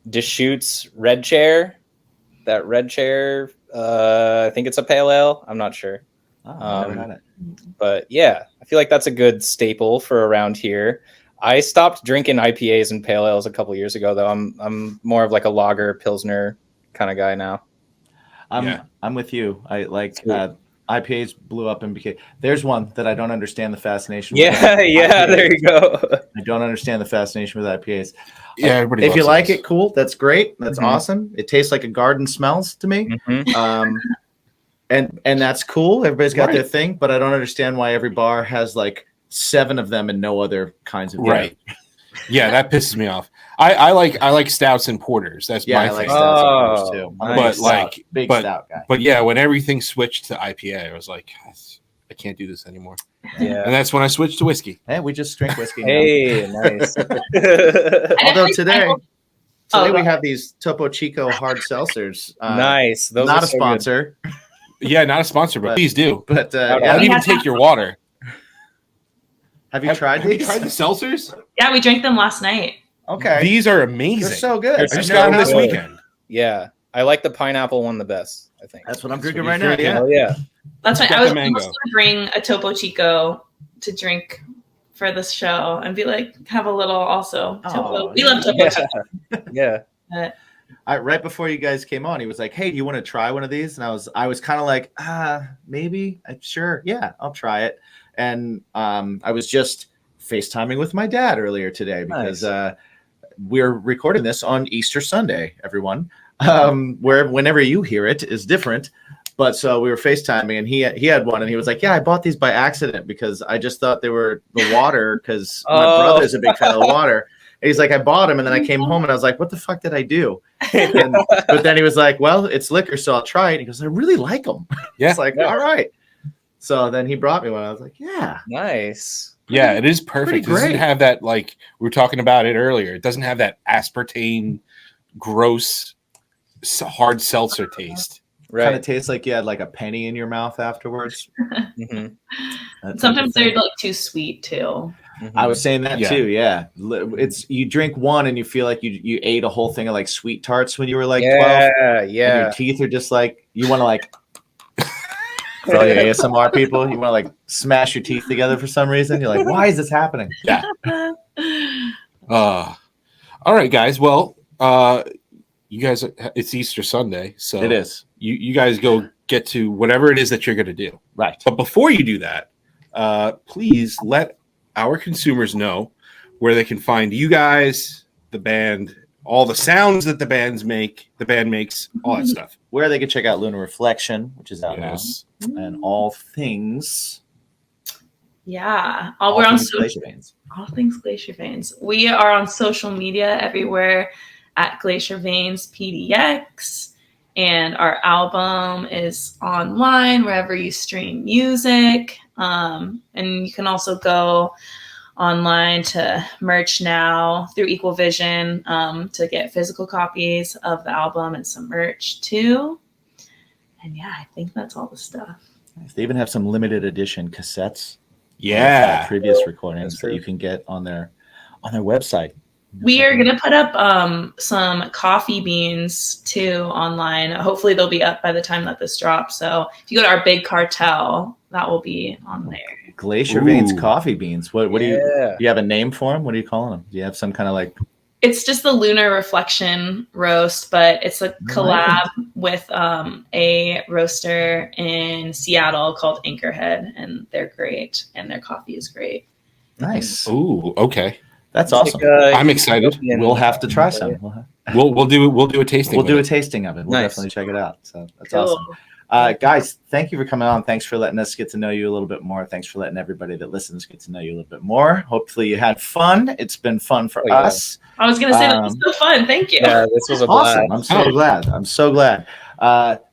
Deschutes Red Chair. That Red Chair, I think it's a pale ale. I'm not sure. Oh, I never had it. But yeah, I feel like that's a good staple for around here. I stopped drinking IPAs and pale ales a couple years ago, though. I'm more of like a lager pilsner kind of guy now. I'm with you. I like IPAs blew up and became. There's one that I don't understand the fascination with. Yeah, there you go. I don't understand the fascination with IPAs. Yeah, everybody. If you loves like those. it, cool. That's great. That's awesome. It tastes like a garden smells to me. And that's cool. Everybody's got their thing, but I don't understand why every bar has like 7 of them and no other kinds of beer. Right. Yeah, that pisses me off. I like stouts and porters. That's my I thing. like stouts and porters too. I'm a But big stout- like, big but stout guy. but yeah, when everything switched to IPA, I was like, I can't do this anymore. Yeah. And that's when I switched to whiskey. Hey, we just drink whiskey. Hey, nice. Although today Oh, we have these Topo Chico hard seltzers. Nice. Those Not are a so good. sponsor, Yeah, not a sponsor, but please do. but I'll even Yeah. take your water. have you tried Have you these? tried the seltzers? Yeah, we drank them last night. Okay, These are amazing. they're so good. They're I I've just never got them had this one. weekend. Yeah, I like the pineapple one the best, I think. That's what I'm That's drinking what right he's now. drinking. Yeah. Oh, yeah. That's right. Got I was the mango. supposed to bring a Topo Chico to drink for this show and be like, have a little also. Topo. We love Topo Yeah. Chico. Yeah. Right before you guys came on, he was like, "Hey, do you want to try one of these?" And I was kind of like, maybe, sure, yeah, I'll try it. And I was just FaceTiming with my dad earlier today because we're recording this on Easter Sunday, everyone. Where whenever you hear it is different. But so we were FaceTiming and he had one and he was like, "Yeah, I bought these by accident because I just thought they were the water because my brother's a big fan of the water." And he's like, "I bought them and then I came home and I was like, what the fuck did I do?" But then he was like, "Well, it's liquor, so I'll try it." And he goes, "I really like them." Yeah. It's like, all right. So then he brought me one. I was like, yeah. Nice. Yeah, it is perfect. It doesn't great. have that, like we were talking about it earlier. It doesn't have that aspartame, gross, hard seltzer taste. Kind Right. of tastes like you had like a penny in your mouth afterwards. Mhm. That type Sometimes of thing. they're like too sweet too. I was saying that Yeah. too. Yeah, it's you drink one and you feel like you ate a whole thing of like sweet tarts when you were like 12. Yeah, And yeah. your teeth are just like you want to like. For all you ASMR people, you want to like smash your teeth together for some reason. You're like, why is this happening? Yeah. All right, guys. Well, you guys, it's Easter Sunday, so It is. You guys go get to whatever it is that you're going to do. Right. But before you do that, please let our consumers know where they can find you guys, the band, all the sounds that the band makes, all that stuff. Where they can check out Lunar Reflection, which is out Yes. now, and all things. Yeah. All We're on things Glacier Veins. all things Glacier Veins. We are on social media everywhere at Glacier Veins PDX. And our album is online wherever you stream music. And you can also go online to merch now through Equal Vision to get physical copies of the album and some merch too. And yeah, I think that's all the stuff. They even have some limited edition cassettes. Yeah. Previous recordings that you can get on their website. We are gonna put up some coffee beans too online. Hopefully they'll be up by the time that this drops. So if you go to our big cartel, that will be on there. Glacier Ooh. Veins coffee beans. What do Yeah. you have a name for them? What are you calling them? Do you have some kind of like It's just the Lunar Reflection roast, but it's a collab with a roaster in Seattle called Anchorhead, and they're great, and their coffee is great. nice? Ooh, okay. That's awesome. I'm excited. We'll have to try some. We'll do a tasting. We'll do a with it. tasting of it. We'll Nice. definitely check it out. So that's Cool. awesome. Guys, thank you for coming on. Thanks for letting us get to know you a little bit more. Thanks for letting everybody that listens get to know you a little bit more. Hopefully you had fun. It's been fun for yeah. us. I was gonna say that was so fun. Thank you. Yeah, this was a blast. Awesome. I'm so glad. I'm so glad.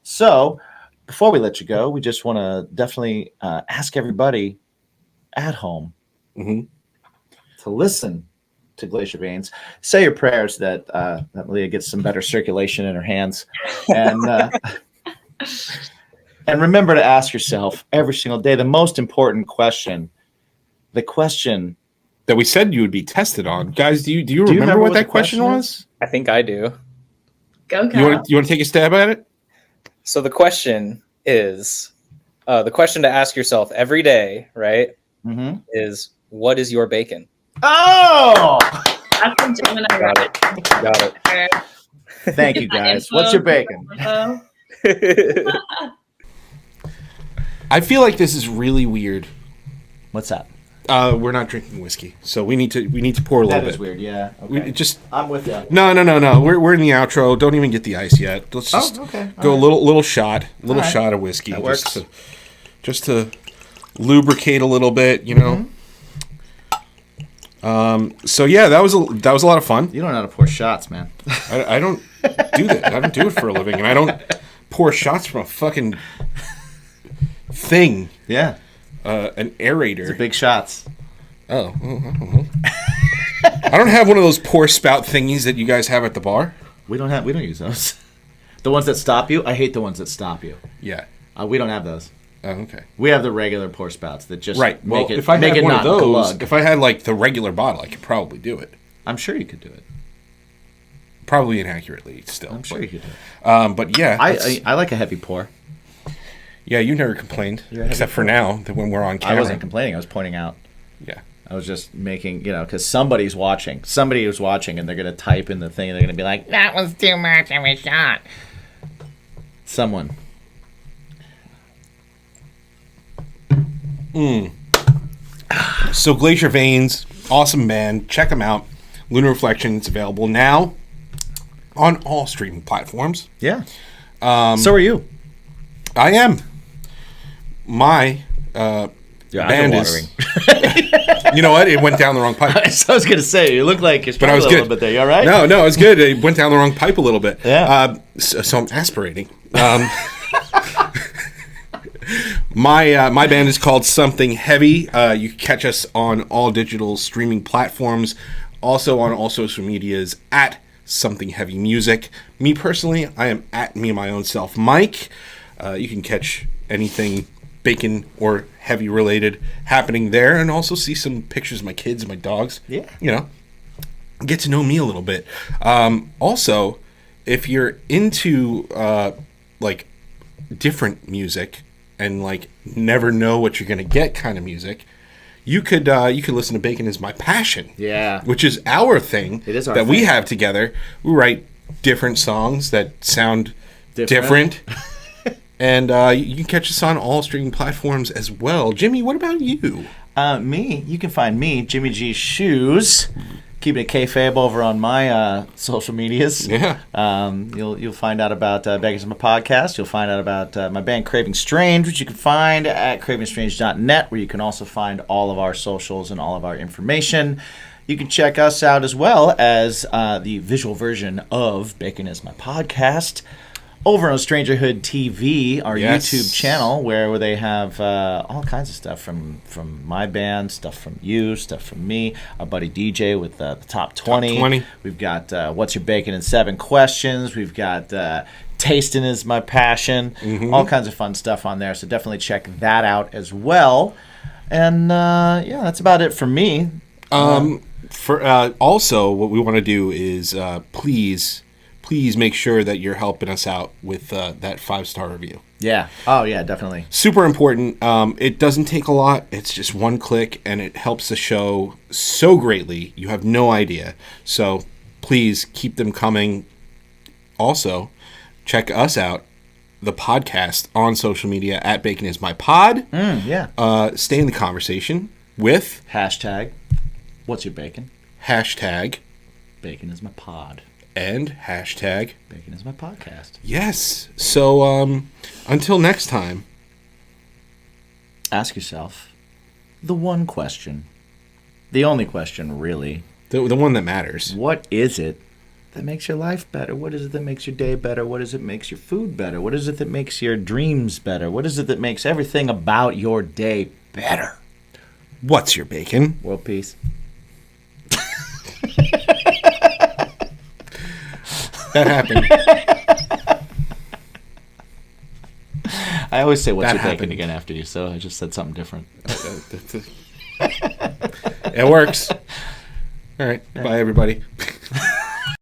So before we let you go, we just want to definitely ask everybody at home Mhm. to listen to Glacier Veins. Say your prayers that Malia gets some better circulation in her hands. And and remember to ask yourself every single day the most important question, the question that we said you would be tested on. Guys, do you remember what that question was? I think I do. Go, Kyle. You want to take a stab at it? So the question is, the question to ask yourself every day, right? Mm-hmm. Is what is your bacon? Oh! That's a Gemini. Got it. Thank you, guys. What's your bacon? I feel like this is really weird. What's that? We're not drinking whiskey, so we need to pour a little bit. That is weird. Yeah. Okay. I'm with you. No. We're in the outro. Don't even get the ice yet. Let's just go a little shot of whiskey. That works. Just to lubricate a little bit, you know. So yeah, that was a lot of fun. You don't know how to pour shots, man. I don't do that. I don't do it for a living, and I don't pour shots from a fucking thing. Yeah. An aerator. Big shots. Oh, I don't know. I don't have one of those pour spout thingies that you guys have at the bar. We don't use those. The ones that stop you? I hate the ones that stop you. Yeah. We don't have those. Oh, okay. We have the regular pour spouts that just right. make well, it if I make had it one not of those, glug. if I had like the regular bottle, I could probably do it. I'm sure you could do it. Probably inaccurately still. I'm sure you could do it. But yeah. I like a heavy pour. Yeah, you never complained. Except for now, that when we're on camera. I wasn't complaining. I was pointing out. Yeah. I was just making, because somebody's watching. Somebody is watching, and they're going to type in the thing, and they're going to be like, that was too much of a shot. Someone. So Glacier Veins, awesome band. Check them out. Lunar Reflection. It's available now on all streaming platforms. Yeah. So are you. I am. My band is. You know what? It went down the wrong pipe. I was going to say, you look like you're struggling a little bit there. You all right? No, it was good. It went down the wrong pipe a little bit. Yeah. So I'm aspirating. My band is called Something Heavy. You can catch us on all digital streaming platforms, also on all social medias at Something Heavy Music. Me personally, I am at Me and My Own Self Mike. You can catch anything bacon or heavy related happening there, and also see some pictures of my kids and my dogs. Yeah. Get to know me a little bit. Also, if you're into like different music and like never know what you're gonna get kind of music, you could listen to Bacon Is My Passion. Yeah. Which is our thing. It is our that thing. we have together. We write different songs that sound different. And you can catch us on all streaming platforms as well. Jimmy, what about you? Me, you can find me, Jimmy G Shoes, keeping it kayfabe over on my social medias. Yeah. You'll find out about Beggars in My Podcast. You'll find out about my band Craving Strange, which you can find at cravingstrange.net, where you can also find all of our socials and all of our information. You can check us out as well as the visual version of Bacon Is My Podcast over on Strangerhood TV, our YouTube channel, where they have all kinds of stuff from my band, stuff from you, stuff from me, our buddy DJ with the Top 20. We've got What's Your Bacon in 7 Questions. We've got Tasting Is My Passion. All kinds of fun stuff on there, so definitely check that out as well. And that's about it for me. Also, what we want to do is please make sure that you're helping us out with that 5-star review. Yeah. Oh, yeah, definitely. Super important. It doesn't take a lot. It's just one click, and it helps the show so greatly. You have no idea. So please keep them coming. Also, check us out, the podcast, on social media at Bacon Is My Pod. Stay in the conversation with hashtag What's Your Bacon? Hashtag Bacon Is My Pod. And hashtag Bacon Is My Podcast. Yes. So until next time, ask yourself the one question, the only question really, the one that matters. What is it that makes your life better? What is it that makes your day better? What is it that makes your food better? What is it that makes your dreams better? What is it that makes everything about your day better? What's your bacon? World peace. That happened. I always say, what's your bacon again after you, so I just said something different. It works. All right. Bye, everybody.